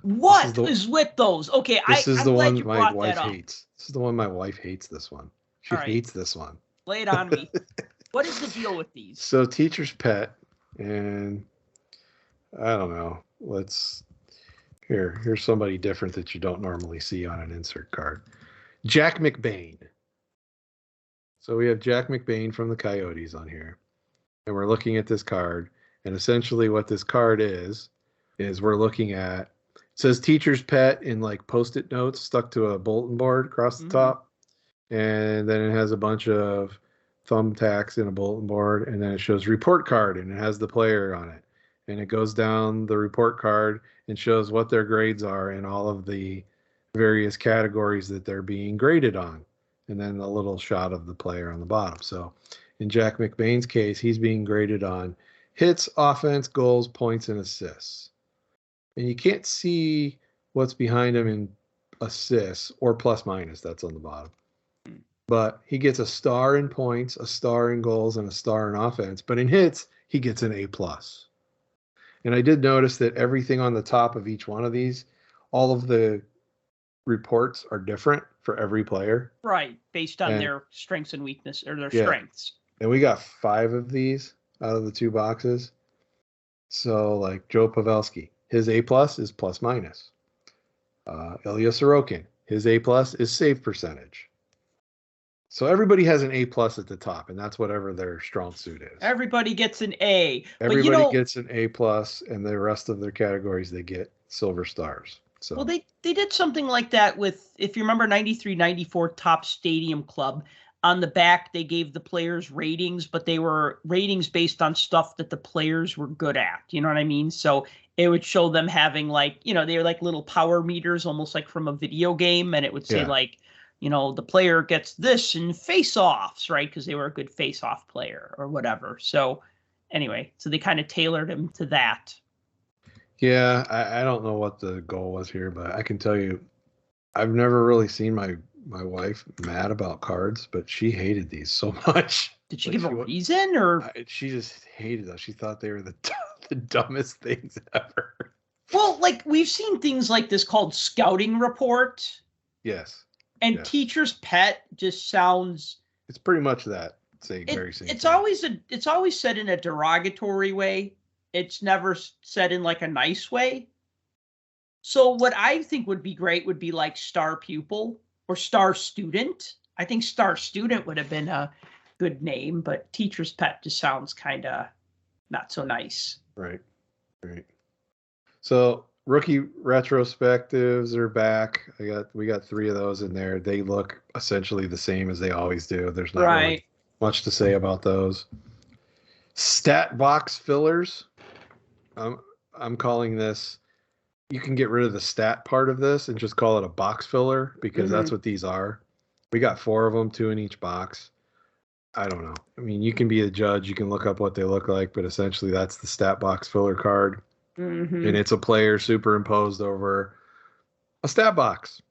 What is with those? Okay, this is the one my wife hates. hates. This is the one my wife hates. This one. She hates this one. Lay it on me. What is the deal with these? So Teacher's Pet, and I don't know. Here's somebody different that you don't normally see on an insert card. Jack McBain. So we have Jack McBain from the Coyotes on here, and we're looking at this card, and essentially what this card is we're looking at, it says Teacher's Pet in like Post-it notes stuck to a bulletin board across the top, and then it has a bunch of thumbtacks in a bulletin board, and then it shows report card, and it has the player on it, and it goes down the report card and shows what their grades are in all of the various categories that they're being graded on, and then a little shot of the player on the bottom. So in Jack McBain's case, he's being graded on hits, offense, goals, points, and assists. And you can't see what's behind him in assists or plus minus. That's on the bottom. But he gets a star in points, a star in goals, and a star in offense. But in hits, he gets an A+. And I did notice that everything on the top of each one of these, all of the reports are different for every player. Right, based on their strengths and weakness, or their strengths. And we got 5 of these out of the 2 boxes. So like Joe Pavelski, his A+ is plus minus. Ilya Sorokin, his A+ is save percentage. So everybody has an A+ at the top, and that's whatever their strong suit is. Everybody gets an A. Everybody gets an A+, and the rest of their categories, they get silver stars. So well, they did something like that with, if you remember, 93-94 Top Stadium Club. On the back, they gave the players ratings, but they were ratings based on stuff that the players were good at. You know what I mean? So it would show them having like, they were like little power meters, almost like from a video game. And it would say like, the player gets this in face-offs, right? Because they were a good face-off player or whatever. So anyway, so they kind of tailored him to that. Yeah, I don't know what the goal was here, but I can tell you, I've never really seen my wife mad about cards, but she hated these so much. Did she give a reason, or she just hated them? She thought they were the dumbest things ever. Well, like we've seen things like this called Scouting Report. Yes. And Teacher's Pet just sounds. It's pretty much that. Very same. It's always said in a derogatory way. It's never said in like a nice way. So what I think would be great would be like Star Pupil or Star Student. I think Star Student would have been a good name, but Teacher's Pet just sounds kind of not so nice. Right. So rookie retrospectives are back. We got 3 of those in there. They look essentially the same as they always do. There's not really much to say about those. Stat box fillers. I'm calling this. You can get rid of the stat part of this and just call it a box filler, because that's what these are. We got 4 of them, 2 in each box. I don't know. I mean, you can be a judge. You can look up what they look like, but essentially that's the stat box filler card. And it's a player superimposed over a stat box.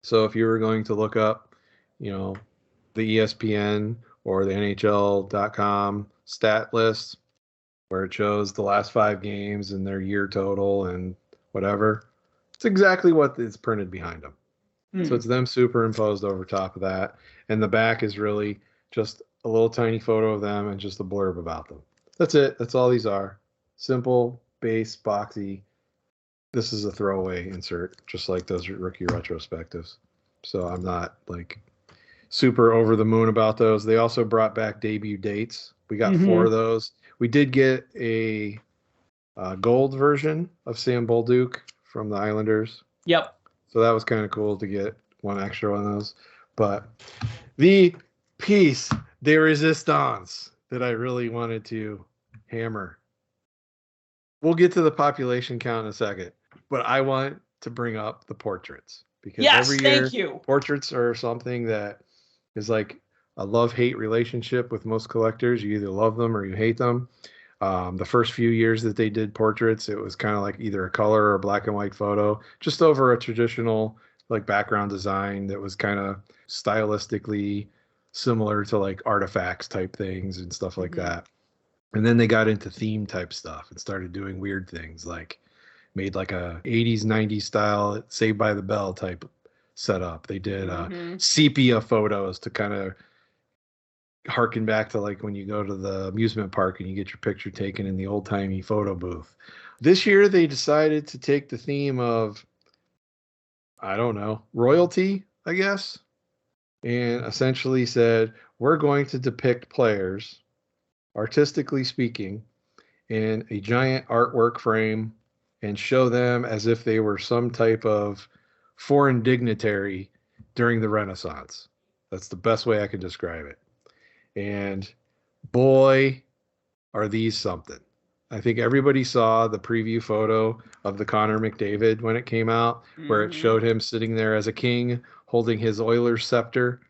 So if you were going to look up, the ESPN or the NHL.com stat list where it shows the last 5 games and their year total and whatever, it's exactly what is printed behind them. So it's them superimposed over top of that. And the back is really just a little tiny photo of them and just a blurb about them. That's it. That's all these are. Simple, base, boxy. This is a throwaway insert, just like those rookie retrospectives. So I'm not like super over the moon about those. They also brought back debut dates. We got 4 of those. We did get a gold version of Sam Bolduc from the Islanders. Yep. So that was kind of cool to get one extra one of those. But the piece de resistance that I really wanted to hammer. We'll get to the population count in a second, but I want to bring up the portraits because every year portraits are something that is like a love-hate relationship with most collectors. You either love them or you hate them. The first few years that they did portraits, it was kind of like either a color or a black and white photo, just over a traditional like background design that was kind of stylistically similar to like artifacts type things and stuff like that. And then they got into theme type stuff and started doing weird things, like made like a 80s, 90s style Saved by the Bell type setup. They did sepia photos to kind of harken back to like when you go to the amusement park and you get your picture taken in the old timey photo booth. This year they decided to take the theme of, I don't know, royalty, I guess, and essentially said, we're going to depict players, artistically speaking, in a giant artwork frame and show them as if they were some type of foreign dignitary during the Renaissance. That's the best way I can describe it. And boy, are these something. I think everybody saw the preview photo of the Connor McDavid when it came out, where it showed him sitting there as a king holding his Oilers scepter.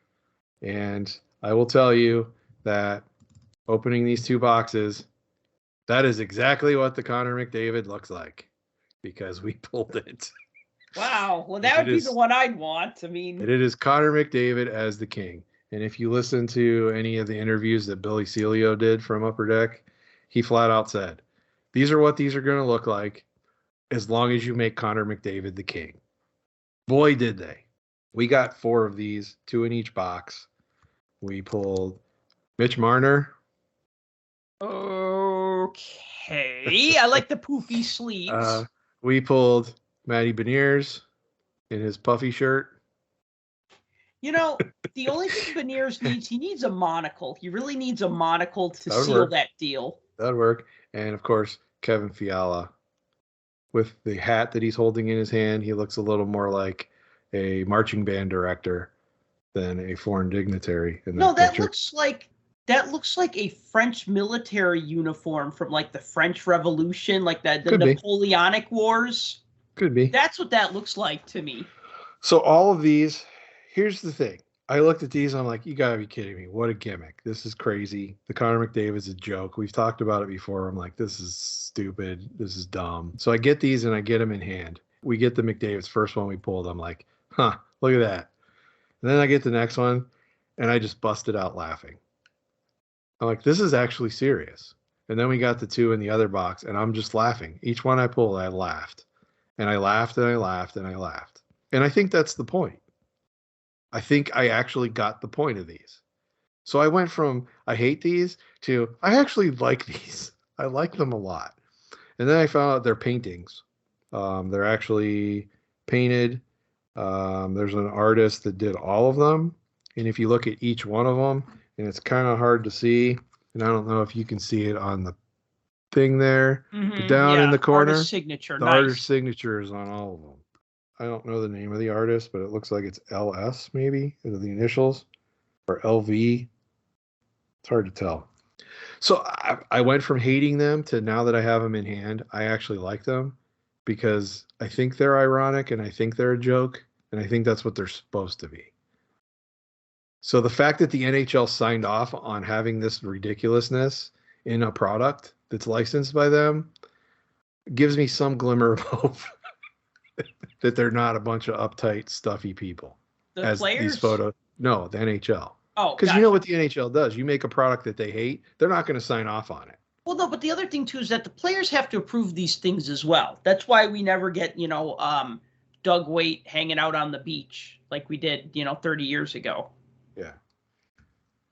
And I will tell you that opening these 2 boxes, that is exactly what the Connor McDavid looks like because we pulled it. Wow. Well, that would be the one I'd want. I mean, it is Connor McDavid as the king. And if you listen to any of the interviews that Billy Celio did from Upper Deck, he flat out said, these are what these are going to look like as long as you make Connor McDavid the king. Boy, did they. We got 4 of these, 2 in each box. We pulled Mitch Marner. Okay. I like the poofy sleeves. We pulled Matty Beniers in his puffy shirt. The only thing Beniers needs, he needs a monocle. He really needs a monocle to seal that deal. That'd work. And, of course, Kevin Fiala. With the hat that he's holding in his hand, he looks a little more like a marching band director than a foreign dignitary in that picture. That looks like a French military uniform from like the French Revolution, like the Napoleonic Wars. Could be. That's what that looks like to me. So all of these, here's the thing. I looked at these and I'm like, you gotta be kidding me. What a gimmick. This is crazy. The Connor McDavid's a joke. We've talked about it before. I'm like, this is stupid. This is dumb. So I get these and I get them in hand. We get the McDavid's first one we pulled. I'm like, look at that. And then I get the next one and I just busted out laughing. I'm like, this is actually serious. And then we got the 2 in the other box and I'm just laughing. Each one I pulled, I laughed. And I laughed and I laughed and I laughed. And I think that's the point. I think I actually got the point of these. So I went from I hate these to I actually like these. I like them a lot. And then I found out they're paintings. They're actually painted. There's an artist that did all of them. And if you look at each one of them, and it's kind of hard to see, and I don't know if you can see it on the thing there, but down in the corner, artist signature. The artist signature is on all of them. I don't know the name of the artist, but it looks like it's LS maybe, the initials, or LV. It's hard to tell. So I went from hating them to now that I have them in hand, I actually like them because I think they're ironic and I think they're a joke, and I think that's what they're supposed to be. So the fact that the NHL signed off on having this ridiculousness in a product that's licensed by them gives me some glimmer of hope. that they're not a bunch of uptight, stuffy people. The as players? these photos. No, the NHL. Oh, because gotcha. you know what the NHL does. You make a product that they hate, they're not going to sign off on it. Well, no, but the other thing too is that the players have to approve these things as well. That's why we never get, Doug Waite hanging out on the beach like we did, 30 years ago. Yeah.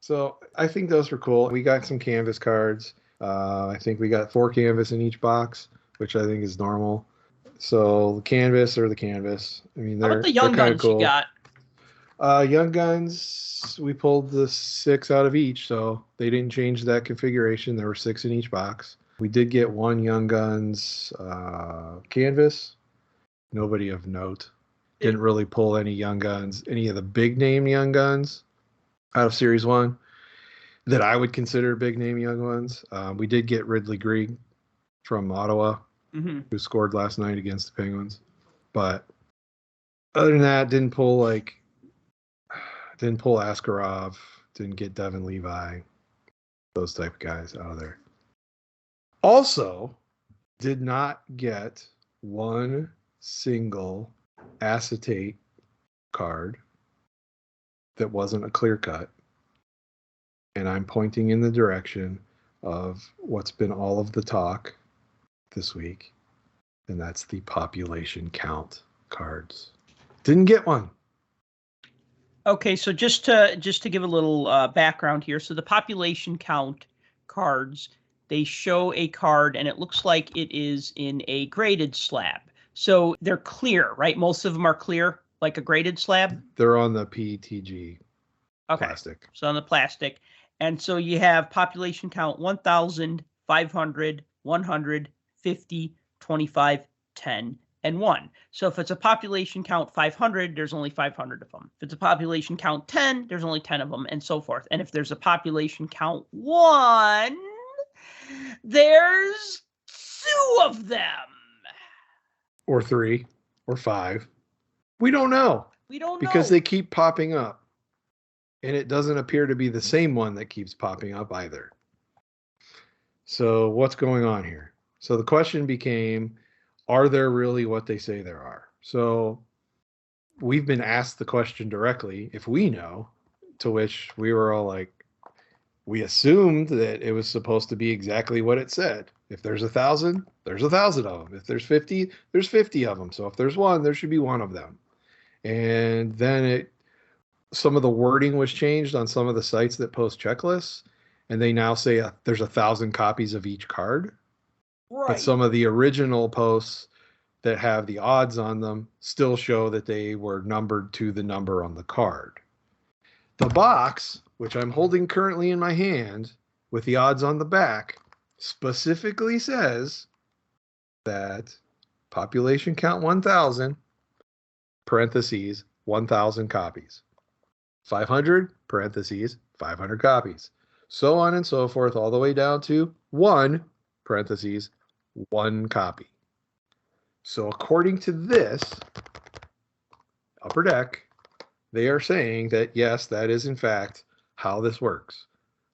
So I think those were cool. We got some canvas cards. I think we got 4 canvas in each box, which I think is normal. So the canvas or the canvas. I mean, How they're about the Young kind of Guns cool. you got? Young Guns, we pulled the 6 out of each, so they didn't change that configuration. There were 6 in each box. We did get 1 Young Guns canvas. Nobody of note. Didn't really pull any Young Guns, any of the big name Young Guns out of Series 1 that I would consider big name Young Ones. We did get Ridley Greig from Ottawa, who scored last night against the Penguins. But other than that, didn't pull Askarov, didn't get Devin Levi, those type of guys out of there. Also, did not get one single acetate card that wasn't a clear cut. And I'm pointing in the direction of what's been all of the talk this week, and that's the population count cards. Didn't get one. Okay, so just to give a little background here, so the population count cards, they show a card and it looks like it is in a graded slab. So they're clear, right? Most of them are clear, like a graded slab? They're on the PETG plastic. So on the plastic. And so you have population count 1,000, 500, 100, 50, 25, 10, and 1. So if it's a population count 500, there's only 500 of them. If it's a population count 10, there's only 10 of them, and so forth. And if there's a population count 1, there's 2 of them. Or 3, or 5. We don't know. We don't know. Because they keep popping up. And it doesn't appear to be the same one that keeps popping up either. So what's going on here? So the question became, are there really what they say there are? So we've been asked the question directly, if we know, to which we were all like, we assumed that it was supposed to be exactly what it said. If there's 1,000, there's 1,000 of them. If there's 50, there's 50 of them. So if there's 1, there should be 1 of them. And then some of the wording was changed on some of the sites that post checklists, and they now say there's 1,000 copies of each card. Right. But some of the original posts that have the odds on them still show that they were numbered to the number on the card. The box, which I'm holding currently in my hand with the odds on the back, specifically says that population count 1,000, parentheses, 1,000 copies. 500, parentheses, 500 copies. So on and so forth, all the way down to 1, parentheses, 1 copy. So according to this, Upper Deck, they are saying that, yes, that is in fact how this works.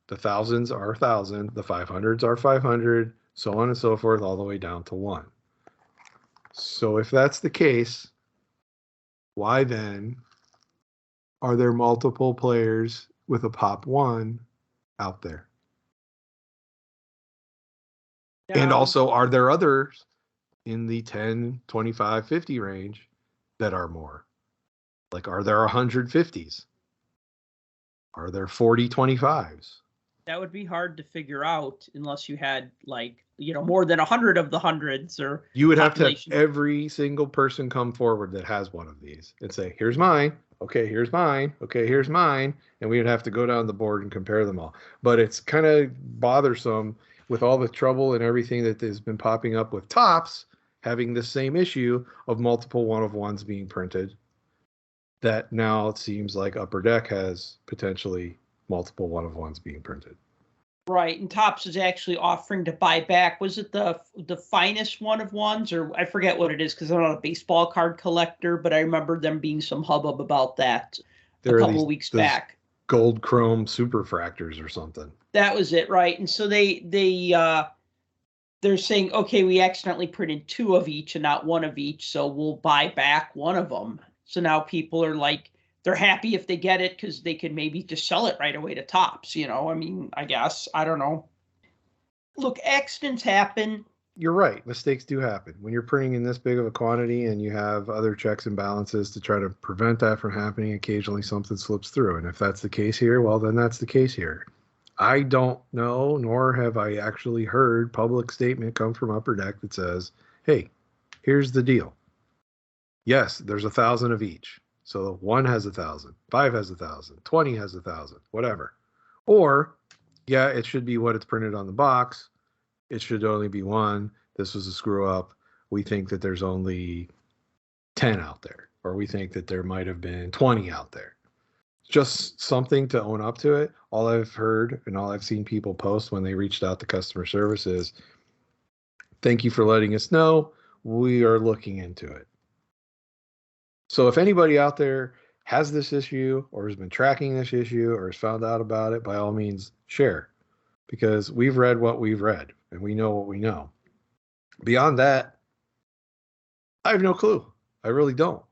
The 1,000s are 1,000, the 500s are 500, so on and so forth, all the way down to 1. So if that's the case, why then are there multiple players with a pop 1 out there? And also, are there others in the 10, 25, 50 range that are more? Like, are there 150s? Are there 40 25s? That would be hard to figure out unless you had, like, more than 100 of the hundreds or you would have to have every single person come forward that has one of these and say, here's mine. Okay, here's mine. Okay, here's mine. And we would have to go down the board and compare them all. But it's kind of bothersome with all the trouble and everything that has been popping up with Topps having the same issue of multiple 1-of-1s being printed, that now it seems like Upper Deck has potentially multiple 1-of-1s being printed. Right, and Topps is actually offering to buy back. Was it the finest 1-of-1s, or I forget what it is because I'm not a baseball card collector, but I remember them being some hubbub about that a couple of weeks back. Gold chrome superfractors or something. That was it, right? And so they they're saying, okay, we accidentally printed 2 of each and not 1 of each, so we'll buy back 1 of them. So now people are like, they're happy if they get it because they can maybe just sell it right away to Tops. I mean, I guess, I don't know. Look, accidents happen. You're right. Mistakes do happen. When you're printing in this big of a quantity and you have other checks and balances to try to prevent that from happening, occasionally something slips through. And if that's the case here, well, then that's the case here. I don't know, nor have I actually heard public statement come from Upper Deck that says, hey, here's the deal. Yes, there's 1,000 of each. So 1 has 1,000, 5 has 1,000, 20 has 1,000, whatever. Or, yeah, it should be what it's printed on the box. It should only be 1. This was a screw up. We think that there's only 10 out there, or we think that there might have been 20 out there. Just something to own up to it. All I've heard and all I've seen people post when they reached out to customer service is, thank you for letting us know. We are looking into it. So if anybody out there has this issue or has been tracking this issue or has found out about it, by all means, share. Because we've read what we've read and we know what we know. Beyond that, I have no clue. I really don't.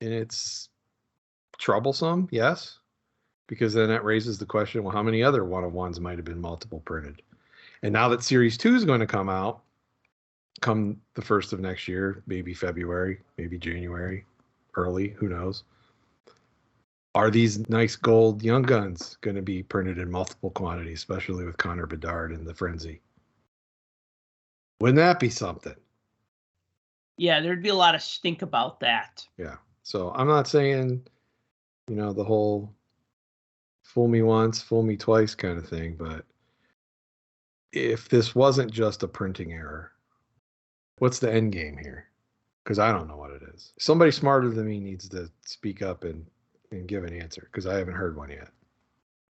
And it's troublesome, yes, because then that raises the question, well, how many other one-of-ones might have been multiple printed? And now that Series 2 is going to come out, come the 1st of next year, maybe February, maybe January, early, who knows? Are these nice gold Young Guns going to be printed in multiple quantities, especially with Connor Bedard and the Frenzy? Wouldn't that be something? Yeah, there'd be a lot of stink about that. Yeah. So I'm not saying, the whole fool me once, fool me twice kind of thing, but if this wasn't just a printing error, what's the end game here? Because I don't know what it is. Somebody smarter than me needs to speak up and give an answer, because I haven't heard one yet.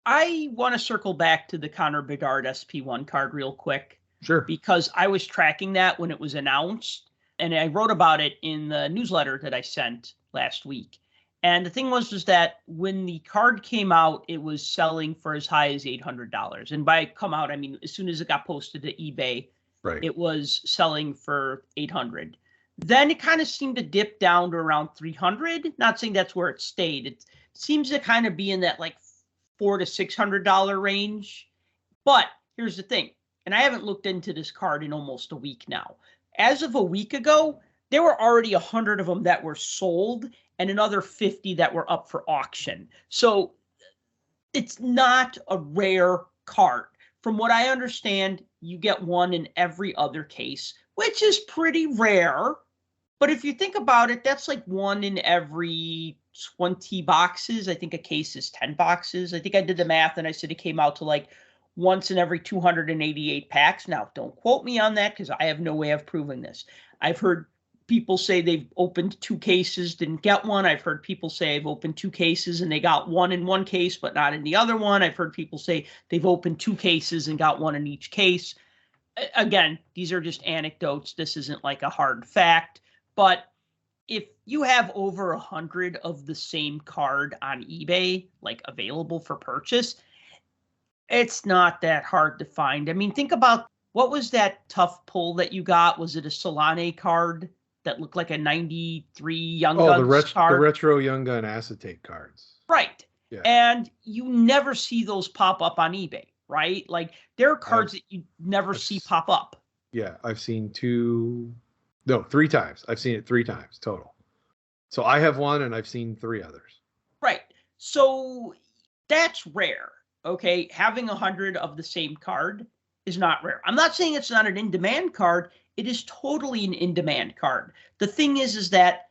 I want to circle back to the Connor Bedard SP1 card real quick. Sure. Because I was tracking that when it was announced, and I wrote about it in the newsletter that I sent last week. And the thing was that when the card came out, it was selling for as high as $800. And by come out, I mean, as soon as it got posted to eBay, right, it was selling for $800. Then it kind of seemed to dip down to around $300. Not saying that's where it stayed. It seems to kind of be in that like $400 to $600 range. But here's the thing, and I haven't looked into this card in almost a week now. As of a week ago, there were already 100 of them that were sold and another 50 that were up for auction. So it's not a rare card. From what I understand, you get one in every other case, which is pretty rare. But if you think about it, that's like one in every 20 boxes. I think a case is 10 boxes. I think I did the math and I said it came out to like once in every 288 packs. Now, don't quote me on that because I have no way of proving this. I've heard people say they've opened 2 cases, didn't get one. I've heard people say I've opened 2 cases and they got one in one case, but not in the other one. I've heard people say they've opened 2 cases and got one in each case. Again, these are just anecdotes. This isn't like a hard fact. But if you have over 100 of the same card on eBay, like available for purchase, it's not that hard to find. I mean, think about, what was that tough pull that you got? Was it a Solane card that looked like a 93 Young Guns card? The retro Young Gun acetate cards. Right. Yeah. And you never see those pop up on eBay, right? Like there are cards that you never see pop up. Yeah, I've seen 3 times. I've seen it 3 times total. So I have one and I've seen 3 others. Right. So that's rare. Okay. Having 100 of the same card is not rare. I'm not saying it's not an in-demand card. It is totally an in-demand card. The thing is that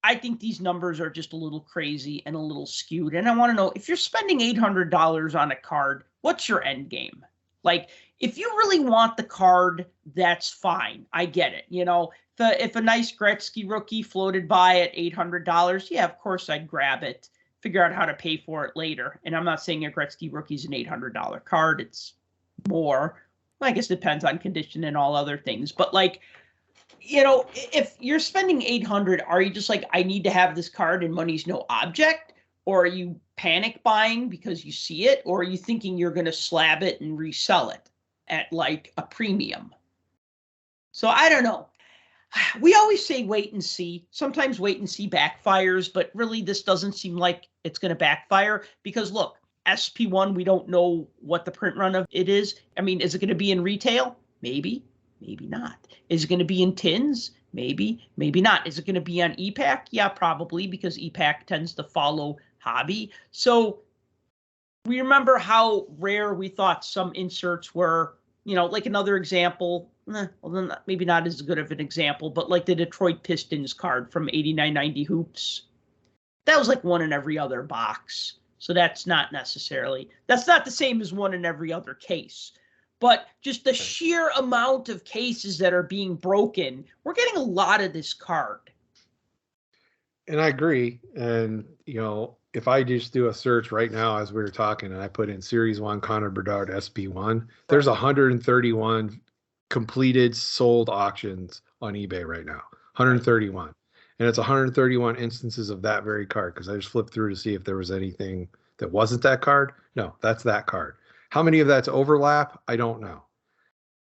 I think these numbers are just a little crazy and a little skewed. And I want to know, if you're spending $800 on a card, what's your end game? Like, if you really want the card, that's fine. I get it. If a nice Gretzky rookie floated by at $800, yeah, of course I'd grab it, figure out how to pay for it later. And I'm not saying a Gretzky rookie is an $800 card. It's more. I guess it depends on condition and all other things. But like, if you're spending $800, are you just like, I need to have this card and money's no object? Or are you panic buying because you see it? Or are you thinking you're going to slab it and resell it at like a premium? So I don't know. We always say wait and see. Sometimes wait and see backfires, but really this doesn't seem like it's going to backfire because look, SP1, we don't know what the print run of it is. I mean, is it going to be in retail? Maybe, maybe not. Is it going to be in tins? Maybe, maybe not. Is it going to be on EPAC? Yeah, probably, because EPAC tends to follow hobby. So we remember how rare we thought some inserts were, like another example, well, then maybe not as good of an example, but like the Detroit Pistons card from 89-90 Hoops. That was like one in every other box. So that's not the same as one in every other case. But just the sheer amount of cases that are being broken, we're getting a lot of this card. And I agree. And, if I just do a search right now as we were talking and I put in Series 1 Connor Bedard SP1, there's 131 completed sold auctions on eBay right now. 131. And it's 131 instances of that very card because I just flipped through to see if there was anything that wasn't that card. No, that's that card. How many of that's overlap? I don't know.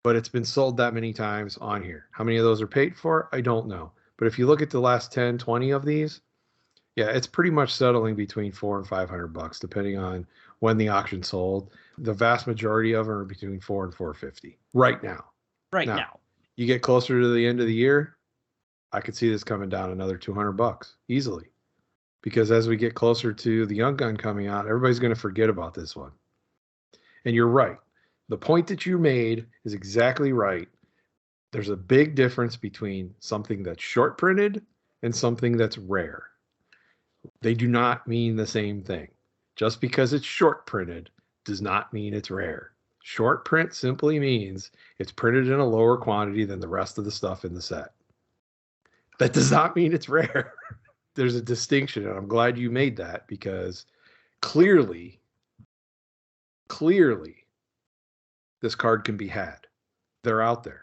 But it's been sold that many times on here. How many of those are paid for? I don't know. But if you look at the last 10, 20 of these, yeah, it's pretty much settling between $400 and $500, depending on when the auction sold. The vast majority of them are between $400 and $450 right now. Right now. You get closer to the end of the year, I could see this coming down another $200 easily. Because as we get closer to the Young Gun coming out, everybody's going to forget about this one. And you're right. The point that you made is exactly right. There's a big difference between something that's short printed and something that's rare. They do not mean the same thing. Just because it's short printed does not mean it's rare. Short print simply means it's printed in a lower quantity than the rest of the stuff in the set. That does not mean it's rare. There's a distinction, and I'm glad you made that because clearly, this card can be had. They're out there.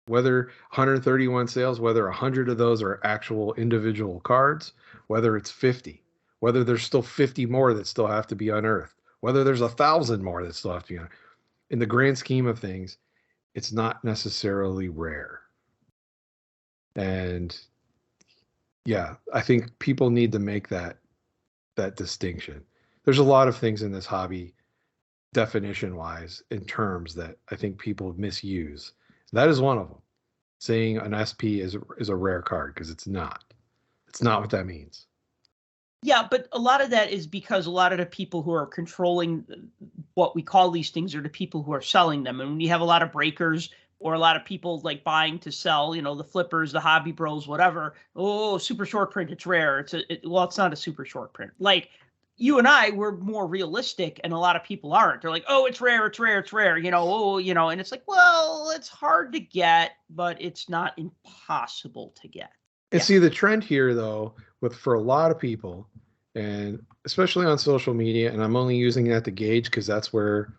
Whether 131 sales, whether 100 of those are actual individual cards, whether it's 50, whether there's still 50 more that still have to be unearthed, whether there's 1,000 more that still have to be unearthed. In the grand scheme of things, it's not necessarily rare. And yeah, I think people need to make that distinction. There's a lot of things in this hobby, definition-wise, in terms that I think people misuse. That is one of them. Saying an SP is a rare card because it's not. It's not what that means. Yeah, but a lot of that is because a lot of the people who are controlling what we call these things are the people who are selling them. And when you have a lot of breakers or a lot of people like buying to sell, the flippers, the hobby bros, whatever. Oh, super short print, it's rare. It's not a super short print. Like you and I were more realistic, and a lot of people aren't. They're like, oh, it's rare, and it's like, well, it's hard to get, but it's not impossible to get. And see the trend here, though, for a lot of people, and especially on social media, and I'm only using that to gauge because that's where,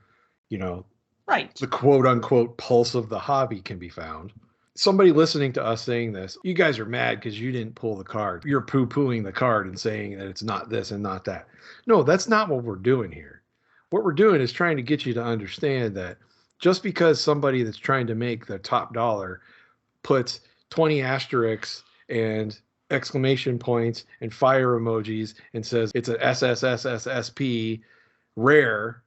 right, the quote unquote pulse of the hobby can be found. Somebody listening to us saying this, you guys are mad because you didn't pull the card. You're poo-pooing the card and saying that it's not this and not that. No, that's not what we're doing here. What we're doing is trying to get you to understand that just because somebody that's trying to make the top dollar puts 20 asterisks and exclamation points and fire emojis and says it's an SSSSSP rare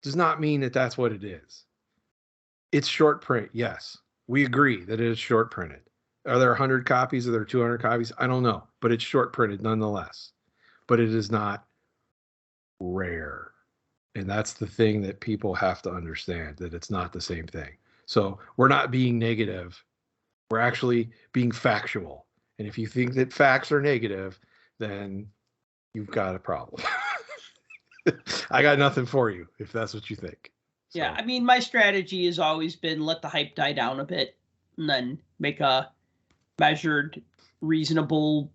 does not mean that that's what it is. It's short print, yes. We agree that it is short printed. Are there 100 copies? Are there 200 copies? I don't know, but it's short printed nonetheless. But it is not rare. And that's the thing that people have to understand, that it's not the same thing. So we're not being negative. We're actually being factual. And if you think that facts are negative, then you've got a problem. I got nothing for you if that's what you think. So. Yeah, I mean, my strategy has always been let the hype die down a bit and then make a measured, reasonable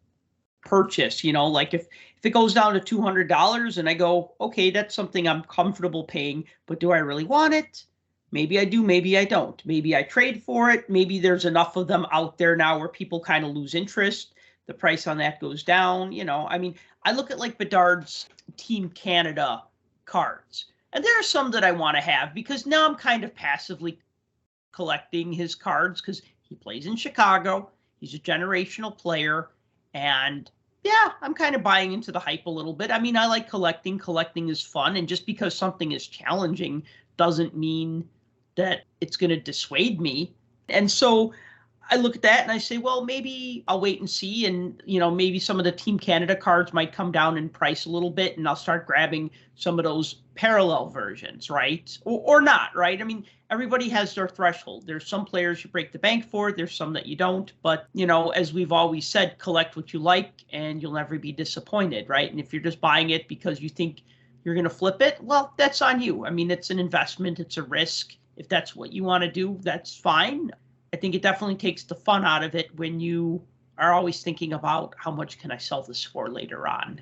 purchase. Like if it goes down to $200 and I go, okay, that's something I'm comfortable paying, but do I really want it? Maybe I do, maybe I don't. Maybe I trade for it. Maybe there's enough of them out there now where people kind of lose interest. The price on that goes down. I mean, I look at like Bedard's Team Canada cards. And there are some that I want to have because now I'm kind of passively collecting his cards because He plays in Chicago. He's a generational player. And yeah, I'm kind of buying into the hype a little bit. I mean, I like collecting. Collecting is fun. And just because something is challenging doesn't mean that it's going to dissuade me. And so I look at that and I say, well, maybe I'll wait and see. And, maybe some of the Team Canada cards might come down in price a little bit and I'll start grabbing some of those parallel versions, right? Or not, right? I mean, everybody has their threshold. There's some players you break the bank for. There's some that you don't. But, as we've always said, collect what you like and you'll never be disappointed, right? And if you're just buying it because you think you're going to flip it, well, that's on you. I mean, it's an investment. It's a risk. If that's what you want to do, that's fine. I think it definitely takes the fun out of it when you are always thinking about how much can I sell this for later on.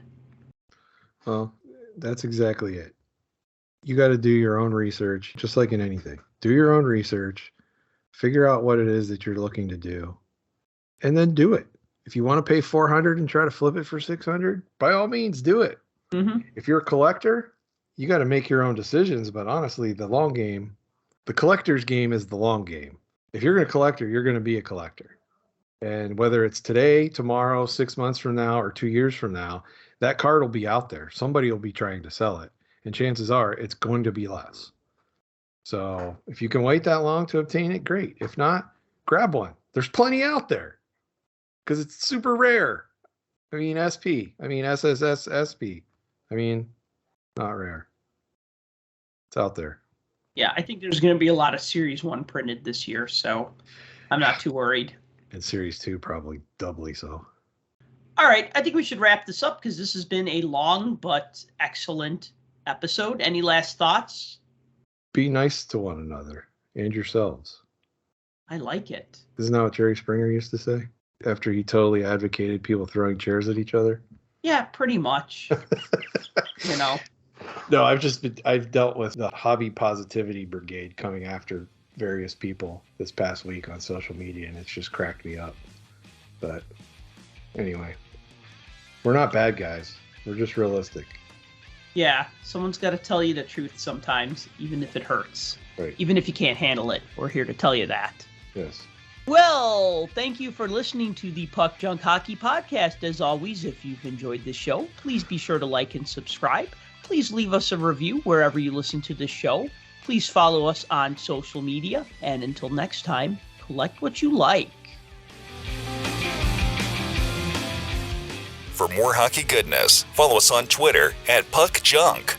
Well, that's exactly it. You got to do your own research, just like in anything. Do your own research, figure out what it is that you're looking to do, and then do it. If you want to pay $400 and try to flip it for $600, by all means, do it. Mm-hmm. If you're a collector, you got to make your own decisions. But honestly, the long game, the collector's game is the long game. If you're a collector, you're going to be a collector. And whether it's today, tomorrow, 6 months from now, or 2 years from now, that card will be out there. Somebody will be trying to sell it. And chances are it's going to be less. So if you can wait that long to obtain it, great. If not, grab one. There's plenty out there because it's super rare. I mean, SSS SP. Not rare. It's out there. Yeah, I think there's going to be a lot of Series 1 printed this year, so I'm not too worried. And Series 2 probably doubly so. All right, I think we should wrap this up because this has been a long but excellent episode. Any last thoughts? Be nice to one another and yourselves. I like it. Isn't that what Jerry Springer used to say? After he totally advocated people throwing chairs at each other? Yeah, pretty much. No, I've dealt with the hobby positivity brigade coming after various people this past week on social media, and it's just cracked me up. But anyway, we're not bad guys. We're just realistic. Yeah, someone's got to tell you the truth sometimes, even if it hurts. Right. Even if you can't handle it. We're here to tell you that. Yes. Well, thank you for listening to the Puck Junk Hockey Podcast. As always, if you've enjoyed this show, please be sure to like and subscribe. Please leave us a review wherever you listen to this show. Please follow us on social media. And until next time, collect what you like. For more hockey goodness, follow us on Twitter @PuckJunk.